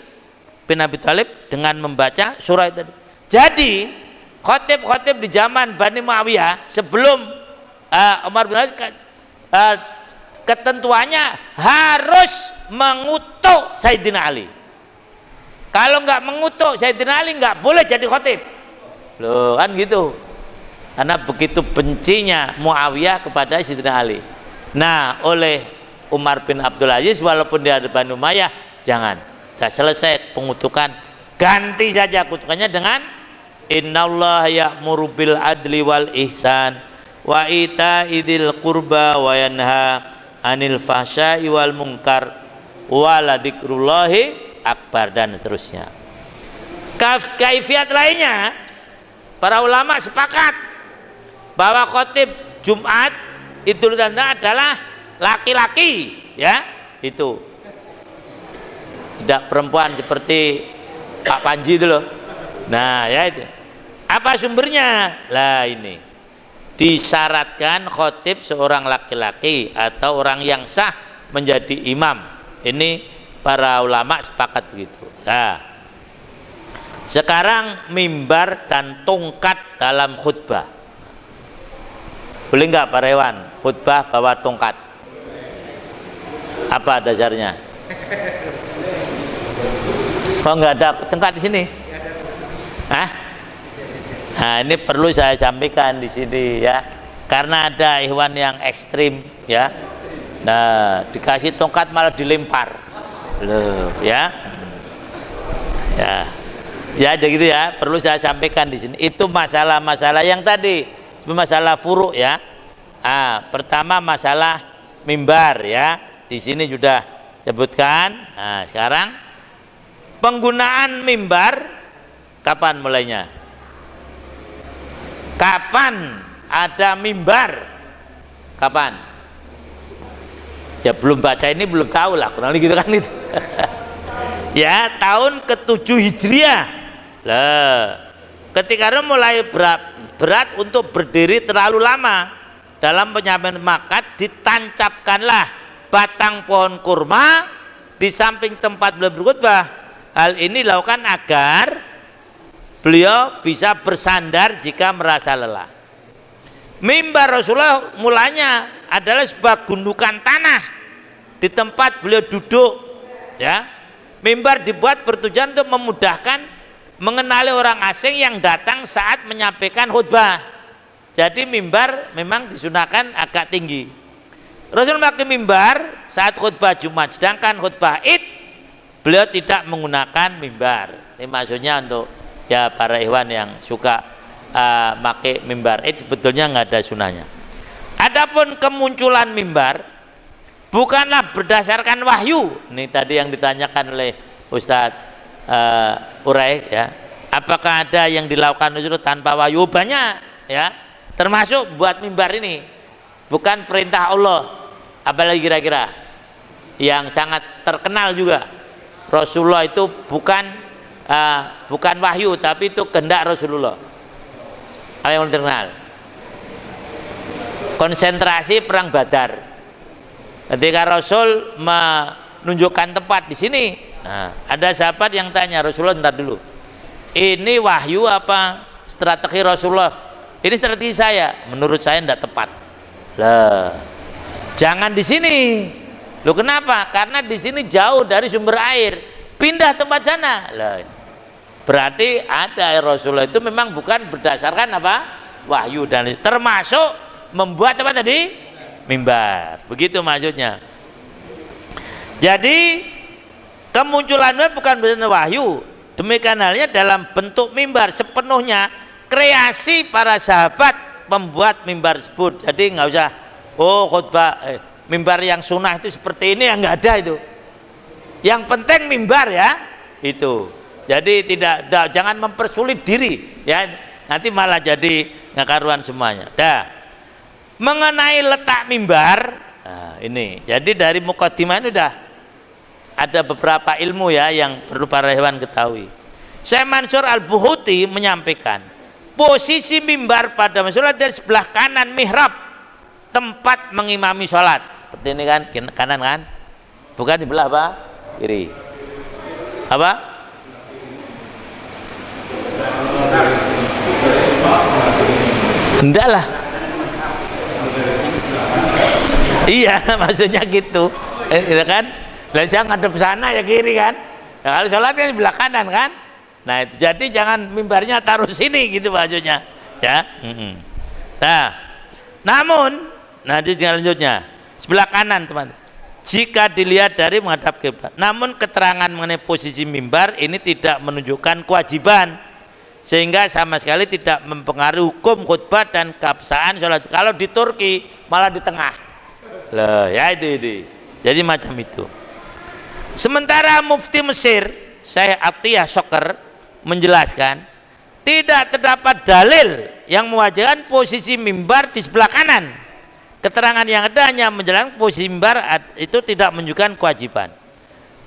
bin Abi Thalib dengan membaca surah itu. Jadi khotib-khotib di zaman Bani Muawiyah sebelum Umar bin Aziz ketentuannya harus mengutuk Sayyidina Ali. Kalau nggak mengutuk Sayyidina Ali nggak boleh jadi khotib. Loh, kan gitu. Karena begitu bencinya Muawiyah kepada Sayyidina Ali. Nah, oleh Umar bin Abdul Aziz walaupun dia ada Bani Umayyah, jangan. Sudah selesai pengutukan, ganti saja kutukannya dengan innallaha ya'muru bil adli wal ihsan wa ita'idil qurba wa yanha anil fahsya'i wal munkar wa la dzikrullahi akbar dan seterusnya. Kaifiat lainnya, para ulama sepakat bahwa khotib Jumat Idul Adha adalah laki-laki, ya, itu tidak perempuan seperti Pak Panji itu loh. Nah, ya itu. Apa sumbernya? Lah ini disyaratkan khotib seorang laki-laki atau orang yang sah menjadi imam. Ini para ulama sepakat begitu. Nah, sekarang mimbar dan tongkat dalam khutbah. Boleh nggak Pak Rewan khutbah bawa tongkat? Apa dasarnya? Kok nggak ada tongkat di sini? Hah? Nah, ini perlu saya sampaikan di sini, ya, karena ada ikhwan yang ekstrim, ya, Nah, dikasih tongkat malah dilempar. Loh, ya. Ya. Ya, ada gitu ya. Perlu saya sampaikan di sini. Itu masalah-masalah yang tadi, masalah furuk ya. Pertama masalah mimbar ya. Di sini sudah sebutkan. Nah, sekarang penggunaan mimbar kapan mulainya? Kapan ada mimbar? Kapan? Ya belum baca ini belum tahu lah, kurang lebih gitu kan itu. Ya tahun ke-7 Hijriah. Lah, ketika itu mulai berat untuk berdiri terlalu lama dalam penyampaian makat, ditancapkanlah batang pohon kurma di samping tempat beliau berkhutbah. Hal ini dilakukan agar beliau bisa bersandar jika merasa lelah. Mimbar Rasulullah mulanya adalah sebuah gundukan tanah di tempat beliau duduk ya. Mimbar dibuat bertujuan untuk memudahkan mengenali orang asing yang datang saat menyampaikan khutbah. Jadi mimbar memang disunahkan agak tinggi. Rasul memakai mimbar saat khutbah Jumat, sedangkan khutbah Id beliau tidak menggunakan mimbar. Ini maksudnya untuk ya para ikhwan yang suka pakai mimbar Id, sebetulnya nggak ada sunahnya. Adapun kemunculan mimbar bukanlah berdasarkan wahyu. Ini tadi yang ditanyakan oleh Ustadz Urai ya. Apakah ada yang dilakukan Rasul tanpa wahyu? Banyak ya. Termasuk buat mimbar ini bukan perintah Allah. Apalagi kira-kira yang sangat terkenal juga, Rasulullah itu bukan wahyu tapi itu kehendak Rasulullah. Apa yang terkenal? Konsentrasi perang Badar. Ketika Rasul menunjukkan tempat di sini, nah, ada sahabat yang tanya Rasulullah, ntar dulu, ini wahyu apa strategi Rasulullah? Ini strategi saya, menurut saya tidak tepat. Lah, jangan di sini. Loh kenapa? Karena di sini jauh dari sumber air. Pindah tempat sana. Lah, berarti ada Rasulullah itu memang bukan berdasarkan apa? Wahyu, dan termasuk membuat apa tadi? Mimbar. Begitu maksudnya. Jadi kemunculannya bukan berdasarkan wahyu. Demikian halnya dalam bentuk mimbar, sepenuhnya kreasi para sahabat membuat mimbar tersebut. Jadi nggak usah khutbah mimbar yang sunnah itu seperti ini, yang nggak ada itu. Yang penting mimbar ya itu. Jadi jangan mempersulit diri ya, nanti malah jadi nggak karuan semuanya. Mengenai letak mimbar, nah ini jadi dari mukadimah ini udah ada beberapa ilmu ya yang perlu para hewan ketahui. Syekh Mansur Al-Buhuti menyampaikan posisi mimbar pada masalah dari sebelah kanan mihrab tempat mengimami sholat. Seperti ini kan, kanan kan, bukan di belah apa? Kiri. Apa? Enggak lah. Iya, maksudnya gitu. Kan? Lah saya ngadep sana ya kiri kan. Nah, kalau sholat kan di belah kanan kan. Nah, itu jadi jangan mimbarnya taruh sini gitu maksudnya. Ya. Nah, namun nanti selanjutnya sebelah kanan teman. Jika dilihat dari menghadap kiblat. Namun keterangan mengenai posisi mimbar ini tidak menunjukkan kewajiban, sehingga sama sekali tidak mempengaruhi hukum khutbah dan keabsahan sholat. Kalau di Turki malah di tengah. Loh, ya itu. Jadi macam itu. Sementara Mufti Mesir Syekh Atiyah Shoker menjelaskan tidak terdapat dalil yang mewajibkan posisi mimbar di sebelah kanan. Keterangan yang ada hanya menjelaskan posisi mimbar itu tidak menunjukkan kewajiban.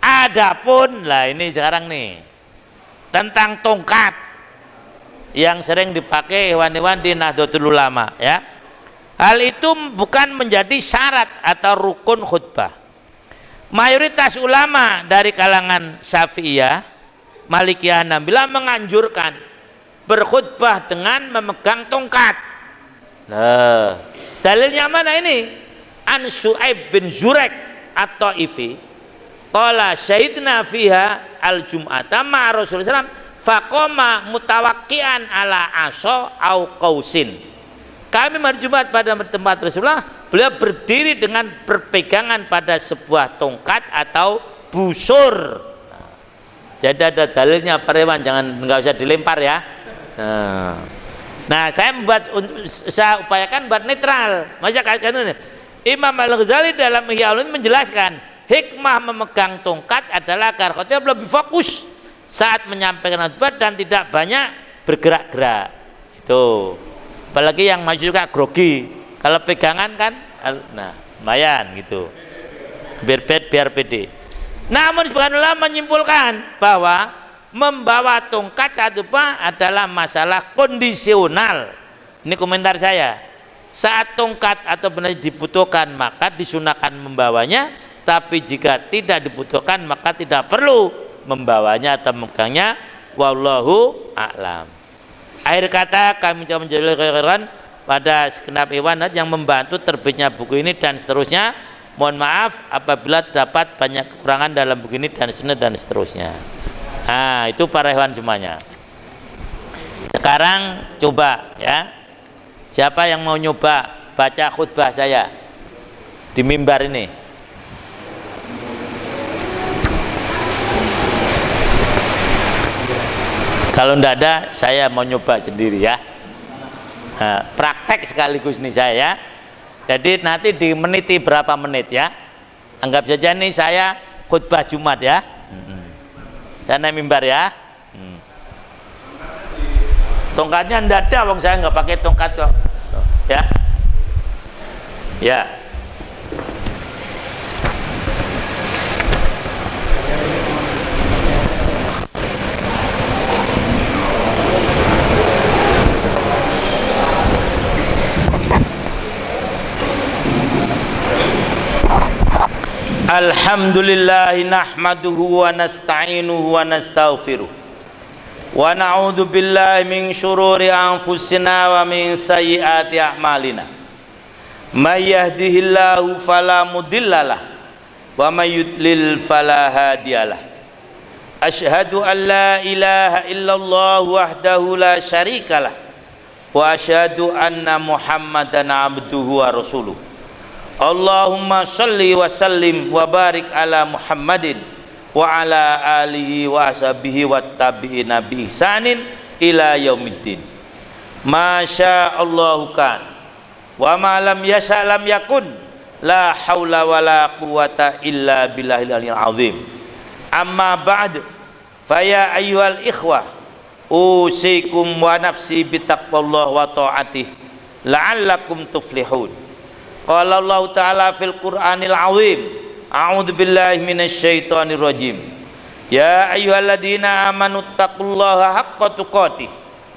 Adapun lah ini sekarang nih tentang tongkat yang sering dipakai hewan-hewan di Nahdlatul Ulama ya. Hal itu bukan menjadi syarat atau rukun khutbah. Mayoritas ulama dari kalangan Syafi'iyah, Malikiyah, Hanabilah menganjurkan berkhutbah dengan memegang tongkat. Nah, dalilnya mana ini? An Syu'aib bin Zurek atau Ifi qala syahidna fiha al-jum'ata ma Rasulullah SAW faqoma mutawakkian ala aso au qausin. Kami hari Jumat pada tempat Rasulullah, beliau berdiri dengan berpegangan pada sebuah tongkat atau busur. Jadi ada dalilnya Pak Rewan, nggak usah dilempar ya. Nah, saya upayakan buat netral. Masa kalian Imam Al-Ghazali dalam Ihya Ulumuddin menjelaskan hikmah memegang tongkat adalah agar khotib lebih fokus saat menyampaikan khutbah dan tidak banyak bergerak-gerak. Itu. Apalagi yang maju juga grogi. Kalau pegangan kan, nah, lumayan gitu. Biar pede. Namun sebagian ulama menyimpulkan bahwa membawa tongkat saat khutbah adalah masalah kondisional. Ini komentar saya. Saat tongkat atau benar dibutuhkan maka disunahkan membawanya, tapi jika tidak dibutuhkan maka tidak perlu membawanya atau memegangnya. Wallahu a'lam. Akhir kata kami coba menjelaskan pada segenap hewan yang membantu terbitnya buku ini dan seterusnya. Mohon maaf apabila terdapat banyak kekurangan dalam buku ini dan seterusnya. Nah, itu para hewan semuanya. Sekarang coba ya. Siapa yang mau nyoba baca khutbah saya di mimbar ini? Kalau tidak ada, saya mau nyoba sendiri ya. Nah, praktek sekaligus nih saya ya. Jadi nanti dimeniti berapa menit ya. Anggap saja nih saya khutbah Jumat ya. Saya naik mimbar ya. Tongkatnya tidak ada, wong saya nggak pakai tongkat kok. Ya. Ya. Alhamdulillah nahmaduhu wa nasta'inuhu wa nastaghfiruh wa na'udzu billahi min syururi anfusina wa min sayyiati a'malina. May yahdihillahu fala mudhillalah wa may yudlil fala hadiyalah. Asyhadu an la ilaha illallah wahdahu la syarikalah wa asyhadu anna Muhammadan abduhu wa rasuluh. Allahumma sholli wa sallim wa barik ala Muhammadin wa ala alihi wa ashabihi wa tabi'ina bi ihsanin ila yaumiddin. Masya Allahu kan wa ma lam yasha lam yakun, la haula wa la quwata illa billahil aliyyil azim. Amma ba'd, fa ya ayyuhal ikhwah usikum wa nafsi bitaqwallah wa ta'atih la'allakum tuflihun. Qala Allah Ta'ala fil Qur'anil Azim, a'udzu billahi minasyaitonir rajim. Ya ayyuhalladzina amanu taqullaha haqqa tuqatih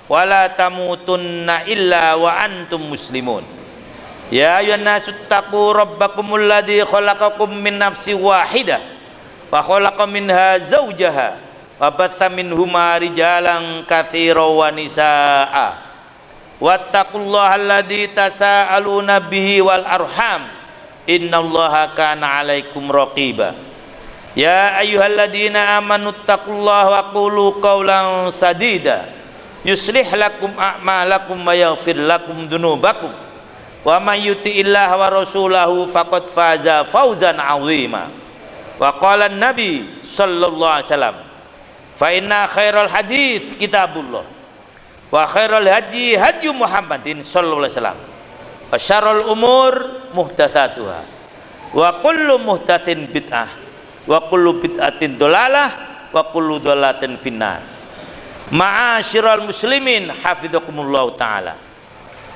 wa la tamutunna illa wa antum muslimun. Ya ayyuhan nasu taqu rabbakumul ladzi khalaqakum min nafsin wahidah wa khalaqa minha zawjaha wa batha minhuma rijalan katsiran wa nisaa'a. Wattaqullaha alladzi tasaaluna bihi wal arham innallaha kana 'alaikum raqiba. Ya ayyuhalladzina amanu taqullaha wa qulu qawlan sadida yuslih lakum a'malakum wa yaghfir lakum dzunubakum wa may yuti'illaha wa rasulahu faqad faza fawzan 'azima. Wa qala an-nabi sallallahu alaihi wasallam fa inna khairal hadits kitabullah wa khairul hadi hadyu Muhammadin sallallahu alaihi wasallam wa syarrul umur muhdatsatuha wa kullu muhdatsin bid'ah wa kullu bid'atin dhalalah wa kullu dhalalatin finnar. Ma'asyiral muslimin hafizakumullah taala.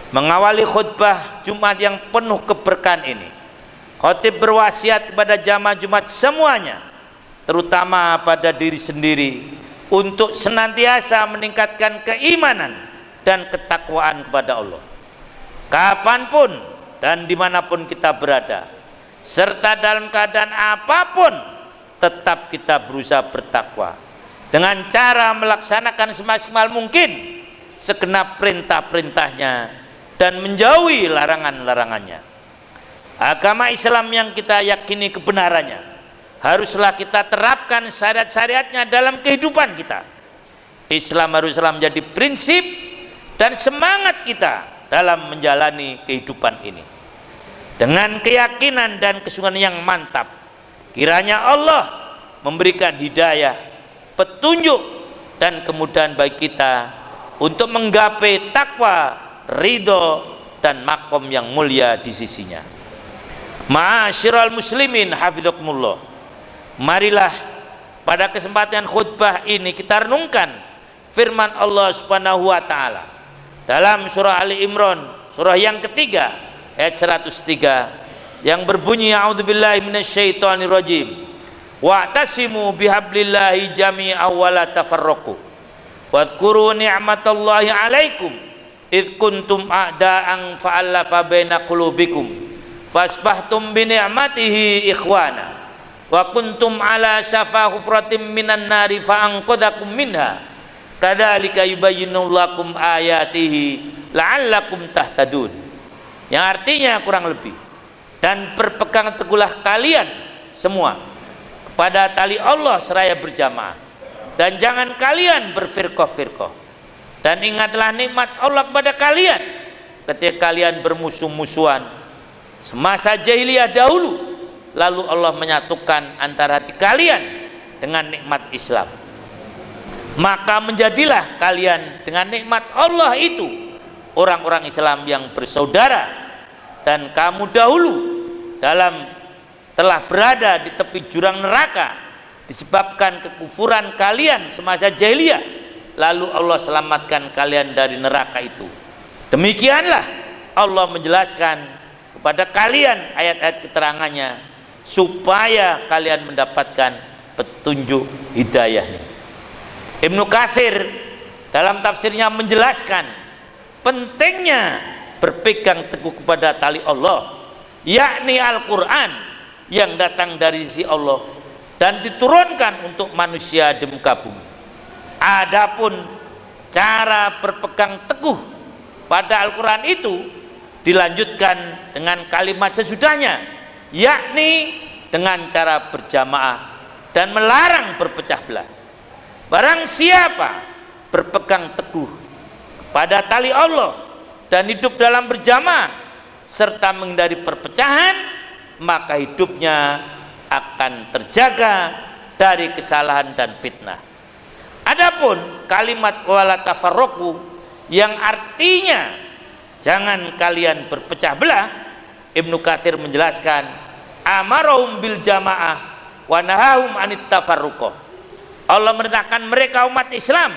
Mengawali khutbah Jumat yang penuh keberkahan ini, khatib berwasiat kepada jamaah Jumat semuanya, terutama pada diri sendiri, untuk senantiasa meningkatkan keimanan dan ketakwaan kepada Allah kapanpun dan dimanapun kita berada, serta dalam keadaan apapun tetap kita berusaha bertakwa dengan cara melaksanakan semaksimal mungkin segenap perintah-perintahnya dan menjauhi larangan-larangannya. Agama Islam yang kita yakini kebenarannya haruslah kita terapkan syariat-syariatnya dalam kehidupan kita. Islam haruslah menjadi prinsip dan semangat kita dalam menjalani kehidupan ini. dengan keyakinan dan kesungguhan yang mantap. Kiranya Allah memberikan hidayah, petunjuk dan kemudahan bagi kita untuk menggapai takwa, ridho dan makom yang mulia di sisinya. Ma'asyiral muslimin hafizakumullah, marilah pada kesempatan khutbah ini kita renungkan firman Allah Subhanahu wa taala dalam surah Ali Imran, surah yang ketiga ayat 103 yang berbunyi, a'udzubillahi minasyaitonirrajim, wa'tasimu bihablillahi jami'an wa la tafarraqu wadhkuru ni'matallahi 'alaikum id kuntum a'da'an fa'alafa baina qulubikum fasbahtum bi ni'matihi ikhwana wa kuntum ala syafa hufratin minan nari fa'anqadhakum minha kadzalika yubayyinu lakum ayatihi la'allakum tahtadun, yang artinya kurang lebih, dan berpegang teguhlah kalian semua kepada tali Allah seraya berjamaah, dan jangan kalian berfirqah-firqah, dan ingatlah nikmat Allah kepada kalian ketika kalian bermusuh-musuhan semasa jahiliyah dahulu, lalu Allah menyatukan antara hati kalian dengan nikmat Islam. Maka menjadilah kalian dengan nikmat Allah itu orang-orang Islam yang bersaudara, dan kamu dahulu telah berada di tepi jurang neraka disebabkan kekufuran kalian semasa jahiliyah, lalu Allah selamatkan kalian dari neraka itu. Demikianlah Allah menjelaskan kepada kalian ayat-ayat keterangannya supaya kalian mendapatkan petunjuk hidayahnya. Ibnu Katsir dalam tafsirnya menjelaskan pentingnya berpegang teguh kepada tali Allah, yakni Al-Quran yang datang dari sisi Allah dan diturunkan untuk manusia di muka bumi. Adapun cara berpegang teguh pada Al-Quran itu dilanjutkan dengan kalimat sesudahnya, yakni dengan cara berjamaah dan melarang berpecah belah. Barang siapa berpegang teguh pada tali Allah dan hidup dalam berjamaah serta menghindari perpecahan, maka hidupnya akan terjaga dari kesalahan dan fitnah. Adapun kalimat wala tafarraqu yang artinya jangan kalian berpecah belah, Ibnu Katsir menjelaskan amarahum bil jamaah wa nahahum anit tafarruqah. Allah merintahkan mereka umat Islam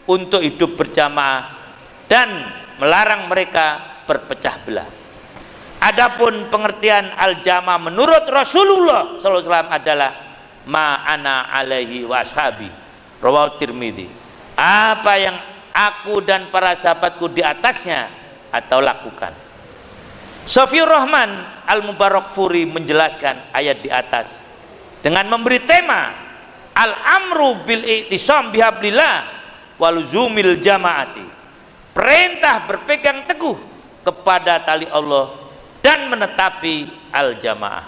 untuk hidup berjamaah dan melarang mereka berpecah belah. Adapun pengertian al-jamaah menurut Rasulullah SAW adalah ma'ana alaihi wa ashabi, rawahu Tirmidzi, apa yang aku dan para sahabatku di atasnya atau lakukan. Sofiur Rahman Al-Mubarakfuri menjelaskan ayat di atas dengan memberi tema al-amru bil i'tisam bihablillah waluzumil jamaati, perintah berpegang teguh kepada tali Allah dan menetapi al-jamaah.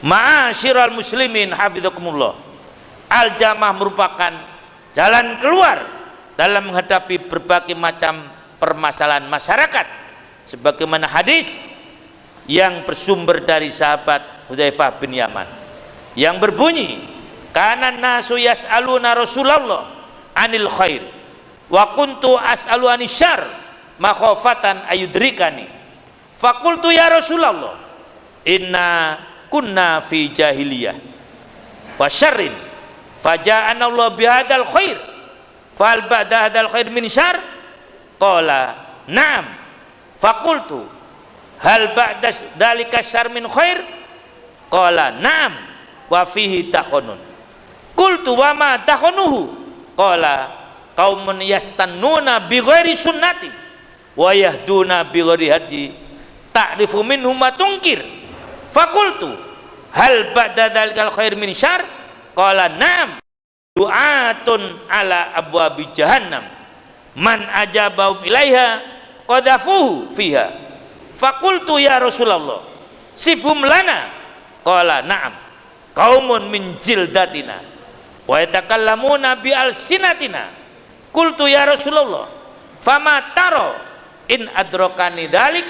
Ma'asyiral muslimin hafizakumullah, al-jamaah merupakan jalan keluar dalam menghadapi berbagai macam permasalahan masyarakat, sebagaimana hadis yang bersumber dari sahabat Hudzaifah bin Yaman yang berbunyi, kana nasu yas'aluna Rasulullah anil khair wa kuntu as'alu anis syarr makhafatan ayudrikani faqultu ya Rasulullah inna kunna fi jahiliyah wa syarrin faja'ana Allah bihadzal khair fal ba'da hadzal khair min syarr qala na'am faqultu hal ba'da dzalika syarr min khair qala na'am wa fihi takhunun qultu wa ma takhunuhu qala qaumun yastannuna bi ghairi sunnati wa yahduna bi ghairi hadi ta'rifu minhum ma tunkir faqultu hal ba'da dzalikal khair min syarr qala na'am du'atun ala abwabi jahannam man ajabahum ilaiha qadhafuhu fiha faqultu ya Rasulullah sifhum lana qala na'am qaumun min jildatina wa yatakallamuna bi alsinatina qultu ya Rasulullah fama taro in adrokani dzalik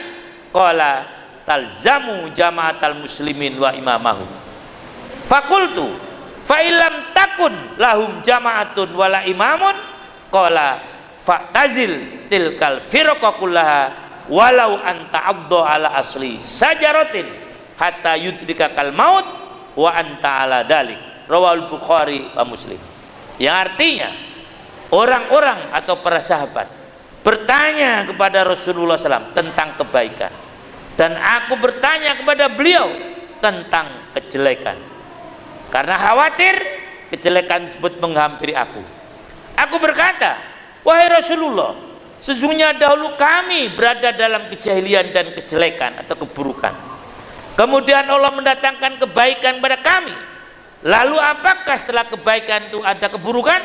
qala talzamu jama'atal muslimin wa imamahum. Fakultu fa illam takun lahum jama'atun wala imamun qala fa'tazil tilkal firqa kullaha walau anta addo ala asli sajaratin hatta yudrikakal maut wa anta ala dalik. Rawahul Bukhari wa Muslim. Yang artinya orang-orang atau para sahabat bertanya kepada Rasulullah SAW tentang kebaikan, dan aku bertanya kepada beliau tentang kejelekan karena khawatir kejelekan tersebut menghampiri aku. Aku berkata, wahai Rasulullah, sesungguhnya dahulu kami berada dalam kejahilian dan kejelekan atau keburukan, kemudian Allah mendatangkan kebaikan pada kami. Lalu apakah setelah kebaikan itu ada keburukan?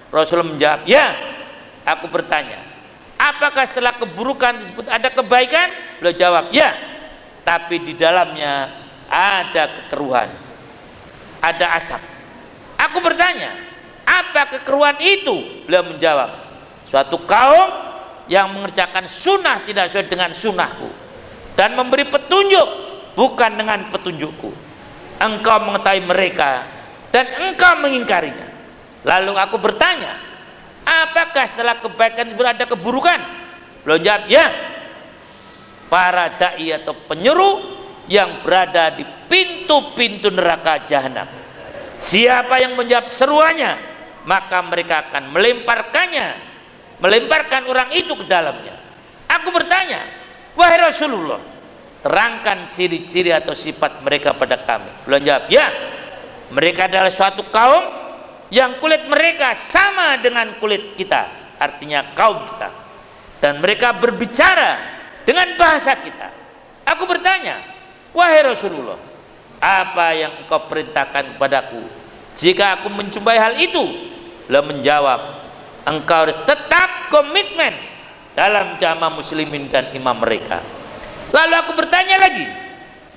Rasulullah menjawab, ya. Aku bertanya, apakah setelah keburukan tersebut ada kebaikan? Beliau jawab, ya, tapi di dalamnya ada kekeruhan, ada asap. Aku bertanya, apa kekeruhan itu? Beliau menjawab, suatu kaum yang mengerjakan sunnah tidak sesuai dengan sunnahku dan memberi petunjuk bukan dengan petunjukku. Engkau mengetahui mereka dan engkau mengingkarinya. Lalu aku bertanya, apakah setelah kebaikan tersebut ada keburukan? Beliau jawab, ya, para dai atau penyeru yang berada di pintu-pintu neraka jahanam. Siapa yang menjawab seruannya, maka mereka akan melemparkan orang itu ke dalamnya. Aku bertanya, wahai Rasulullah, terangkan ciri-ciri atau sifat mereka pada kami. Beliau jawab, ya, mereka adalah suatu kaum yang kulit mereka sama dengan kulit kita, artinya kaum kita, dan mereka berbicara dengan bahasa kita. Aku bertanya, wahai Rasulullah, apa yang engkau perintahkan kepadaku jika aku menjumpai hal itu? Beliau menjawab, engkau harus tetap komitmen dalam jamaah muslimin dan imam mereka. Lalu aku bertanya lagi,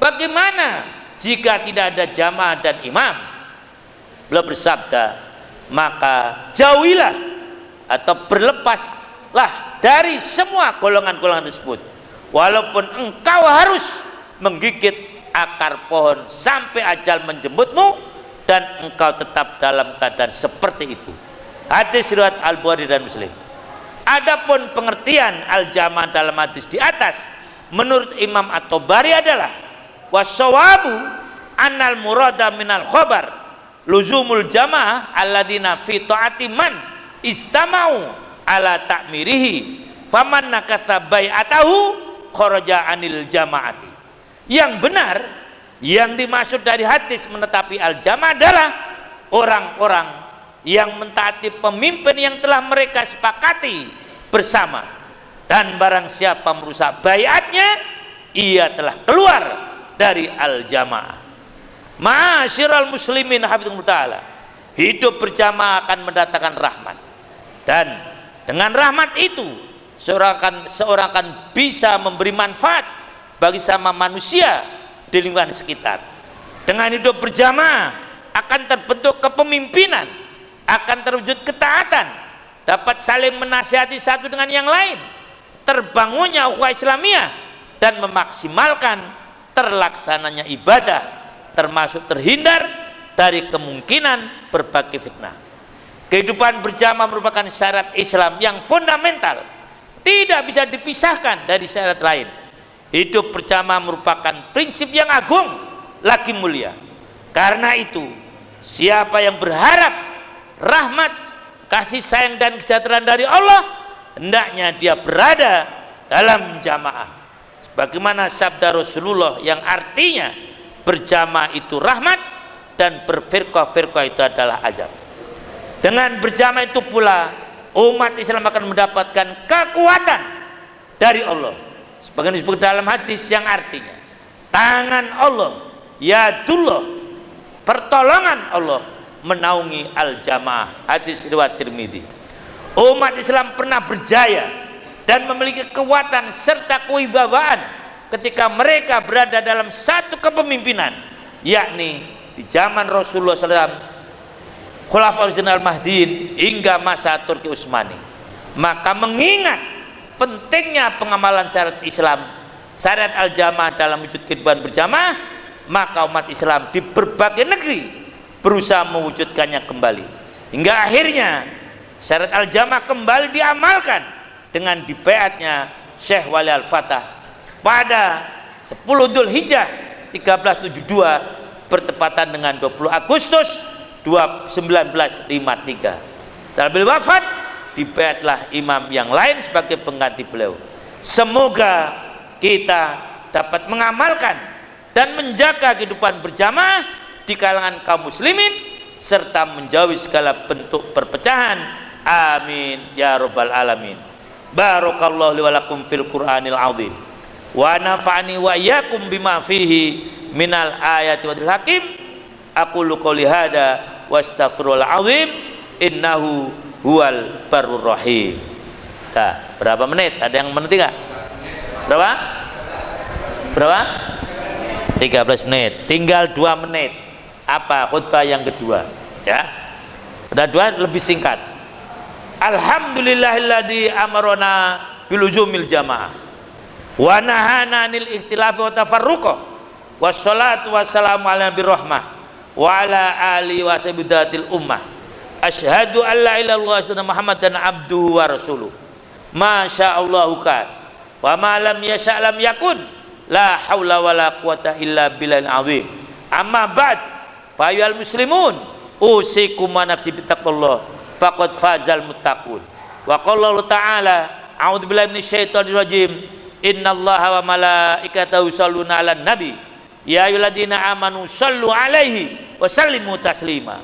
bagaimana jika tidak ada jamaah dan imam? Beliau bersabda, maka jauhilah atau berlepaslah dari semua golongan-golongan tersebut, walaupun engkau harus menggigit akar pohon sampai ajal menjemputmu, dan engkau tetap dalam keadaan seperti itu. Hadis riwayat Al-Bukhari dan Muslim. Adapun pengertian al-jamaah dalam hadis di atas menurut Imam At-Tabari adalah wassawabu annal murada minal khobar luzumul jamaah alladina fi ta'ati man istama'u ala ta'mirihi faman nakatha bai'atahu kharaja anil jamaati. Yang benar, yang dimaksud dari hadis menetapi al-jamaah adalah orang-orang yang mentaati pemimpin yang telah mereka sepakati bersama, dan barang siapa merusak baiatnya, ia telah keluar dari al-jamaah. Ma'asyiral muslimin hafizkumullah ta'ala, hidup berjamaah akan mendatangkan rahmat, dan dengan rahmat itu seorang akan bisa memberi manfaat bagi sama manusia di lingkungan sekitar. Dengan hidup berjamaah akan terbentuk kepemimpinan, akan terwujud ketaatan, dapat saling menasihati satu dengan yang lain, terbangunnya ukhuwah Islamiyah, dan memaksimalkan terlaksananya ibadah, termasuk terhindar dari kemungkinan berbagai fitnah. Kehidupan berjamaah merupakan syarat Islam yang fundamental, tidak bisa dipisahkan dari syarat lain. Hidup berjamaah merupakan prinsip yang agung lagi mulia. Karena itu, siapa yang berharap rahmat, kasih sayang dan kesejahteraan dari Allah, hendaknya dia berada dalam jamaah. Sebagaimana sabda Rasulullah yang artinya berjamaah itu rahmat dan berfirqah-firqah itu adalah azab. Dengan berjamaah itu pula umat Islam akan mendapatkan kekuatan dari Allah. Sebagaimana disebut dalam hadis yang artinya tangan Allah, yadullah, pertolongan Allah menaungi al-jamaah. Hadis riwayat Tirmidzi. Umat Islam pernah berjaya dan memiliki kekuatan serta kewibawaan ketika mereka berada dalam satu kepemimpinan, yakni di zaman Rasulullah SAW, Khulafaur Rasyidin al-Mahdiin hingga masa Turki Utsmani. Maka mengingat pentingnya pengamalan syariat Islam syariat al-jamaah dalam wujud kehidupan berjamaah, maka umat Islam di berbagai negeri berusaha mewujudkannya kembali, hingga akhirnya syariat al-jamaah kembali diamalkan dengan dibayatnya Syekh Wali Al-Fatah pada 10 Dzulhijjah 1372 bertepatan dengan 20 Agustus 1953. Setelah beliau wafat, dibayatlah imam yang lain sebagai pengganti beliau. Semoga kita dapat mengamalkan dan menjaga kehidupan berjamaah di kalangan kaum muslimin serta menjauhi segala bentuk perpecahan. Amin ya rabbal alamin. Barakallahu li wa lakum fil Qur'anil azim wa nafa'ani wa iyyakum bima fihi minal ayati wal hakim. Aqulu qouli hada wastaghfirul azim innahu huwal barur rahim. Nah, berapa menit? Ada yang menit enggak? Berapa? 13 menit. Tinggal 2 menit. Apa khutbah yang kedua? Ya. Udah 2 lebih singkat. Alhamdulillahilladzi amarona biluzumil jamaah wa nahana anil ikhtilafi wa tafarruqa wassalatu wassalamu ala nabiyir rahmah wa ala alihi wa sahbihi ummah. Asyhadu an la ilaha illallah wa Muhammadan abduhu wa rasuluh. Masyaallahu kan wa ma lam yasha' lam yakun. La haula wala quwata illa billahil azim. Amma ba'd fa ayyuhal muslimun usikum wa nafsi bittaqullah faqad fazal muttaqun. Wa qala Allah ta'ala a'udzu billahi minasyaitonir rajim innallaha wa malaikatahu yusholluna 'alan nabi ya ayyuhalladzina amanu shallu 'alaihi wa sallimu taslima.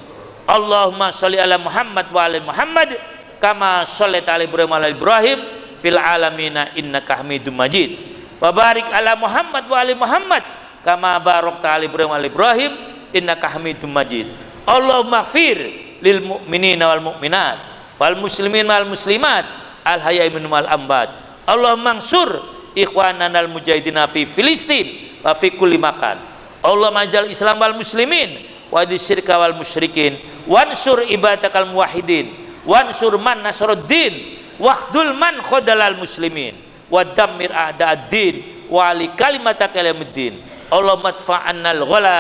Allahumma shalli ala Muhammad wa ala Muhammad kama shallaita ala Ibrahim wa ala Ibrahim fil alamina innaka Hamidum Majid. Wa barik ala Muhammad wa ala Muhammad kama barakta ala Ibrahim wa ala Ibrahim innaka Hamidum Majid. Allahumma fir lil mu'minina wal mu'minat wal muslimin wal muslimat al hayai minhum wal ambat. Allahumma ansur ikhwanana al mujahidina fi Filistin wa fi kulli makan. Allahumma ajal Islam wal muslimin wa disyirka wal musyrikin wansur ibadakal muwahhidin wansur man nasruddin wakhdul man khadalal muslimin wa dammir a'da'ad-din wa ali kalimataka yaumiddin. Allahumma adfa'anna al-ghala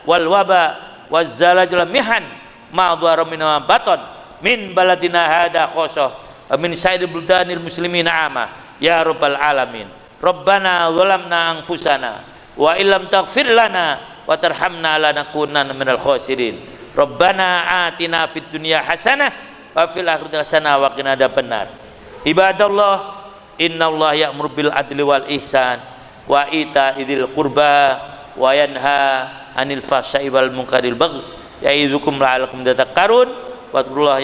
wal waba waz zalazal mihan ma dhara min baton min baladina hada khosoh min sairil buldanil muslimin amah ya rabbal alamin. Rabbana zalamna anfusana wa illam taghfir lana wa tarhamna lanakunanna minal khosirin. Rabbana atina fid dunya hasanah wa fil akhirati hasanah wa qina adzabannar. Ibadallah innallaha ya'muru bil adli wal ihsan wa ita'idil qurba wa yanha anil fahsya'i wal munkaril baghi ya'idzukum la'allakum tadhakkarun wadhkurullaha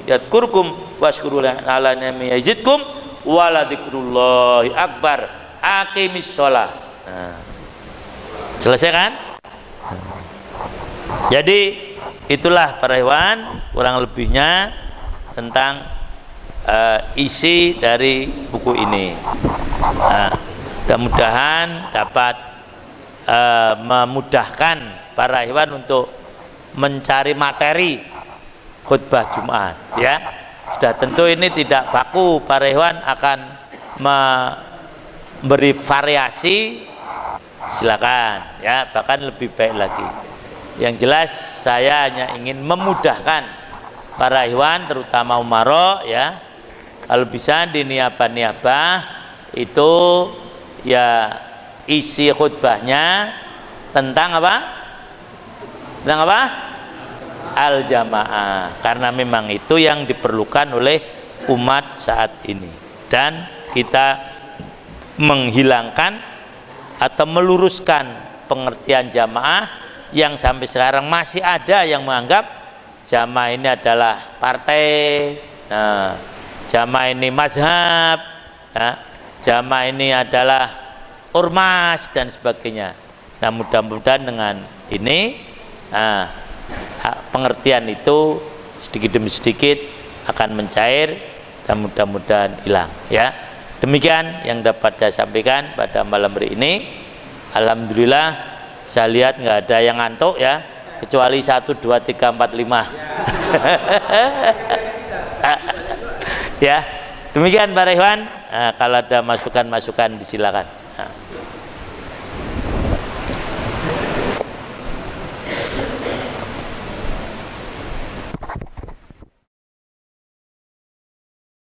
yadhkurkum washkuru ala ni'amihi yazidkum wa la dzikrullahi akbar. Aqimis shalah. Nah, selesai kan? Jadi itulah para hewan kurang lebihnya tentang isi dari buku ini. Nah, mudah-mudahan dapat memudahkan para hewan untuk mencari materi khutbah Jumat, ya. Sudah tentu ini tidak baku, para hewan akan memberi variasi, silakan ya, bahkan lebih baik lagi. Yang jelas saya hanya ingin memudahkan para hewan terutama umaro, ya. Kalau bisa di niabah-niabah itu ya isi khutbahnya tentang apa? Tentang apa? Al-jamaah, karena memang itu yang diperlukan oleh umat saat ini, dan kita menghilangkan atau meluruskan pengertian jamaah yang sampai sekarang masih ada yang menganggap jamaah ini adalah partai, nah, jamaah ini mazhab, nah, jamaah ini adalah ormas dan sebagainya. Nah, mudah-mudahan dengan ini pengertian itu sedikit demi sedikit akan mencair dan mudah-mudahan hilang, ya. Demikian yang dapat saya sampaikan pada malam hari ini. Alhamdulillah saya lihat nggak ada yang ngantuk, ya, kecuali 1, 2, 3, 4, 5. Ya, demikian para ikhwan. Kalau ada masukan-masukan disilakan.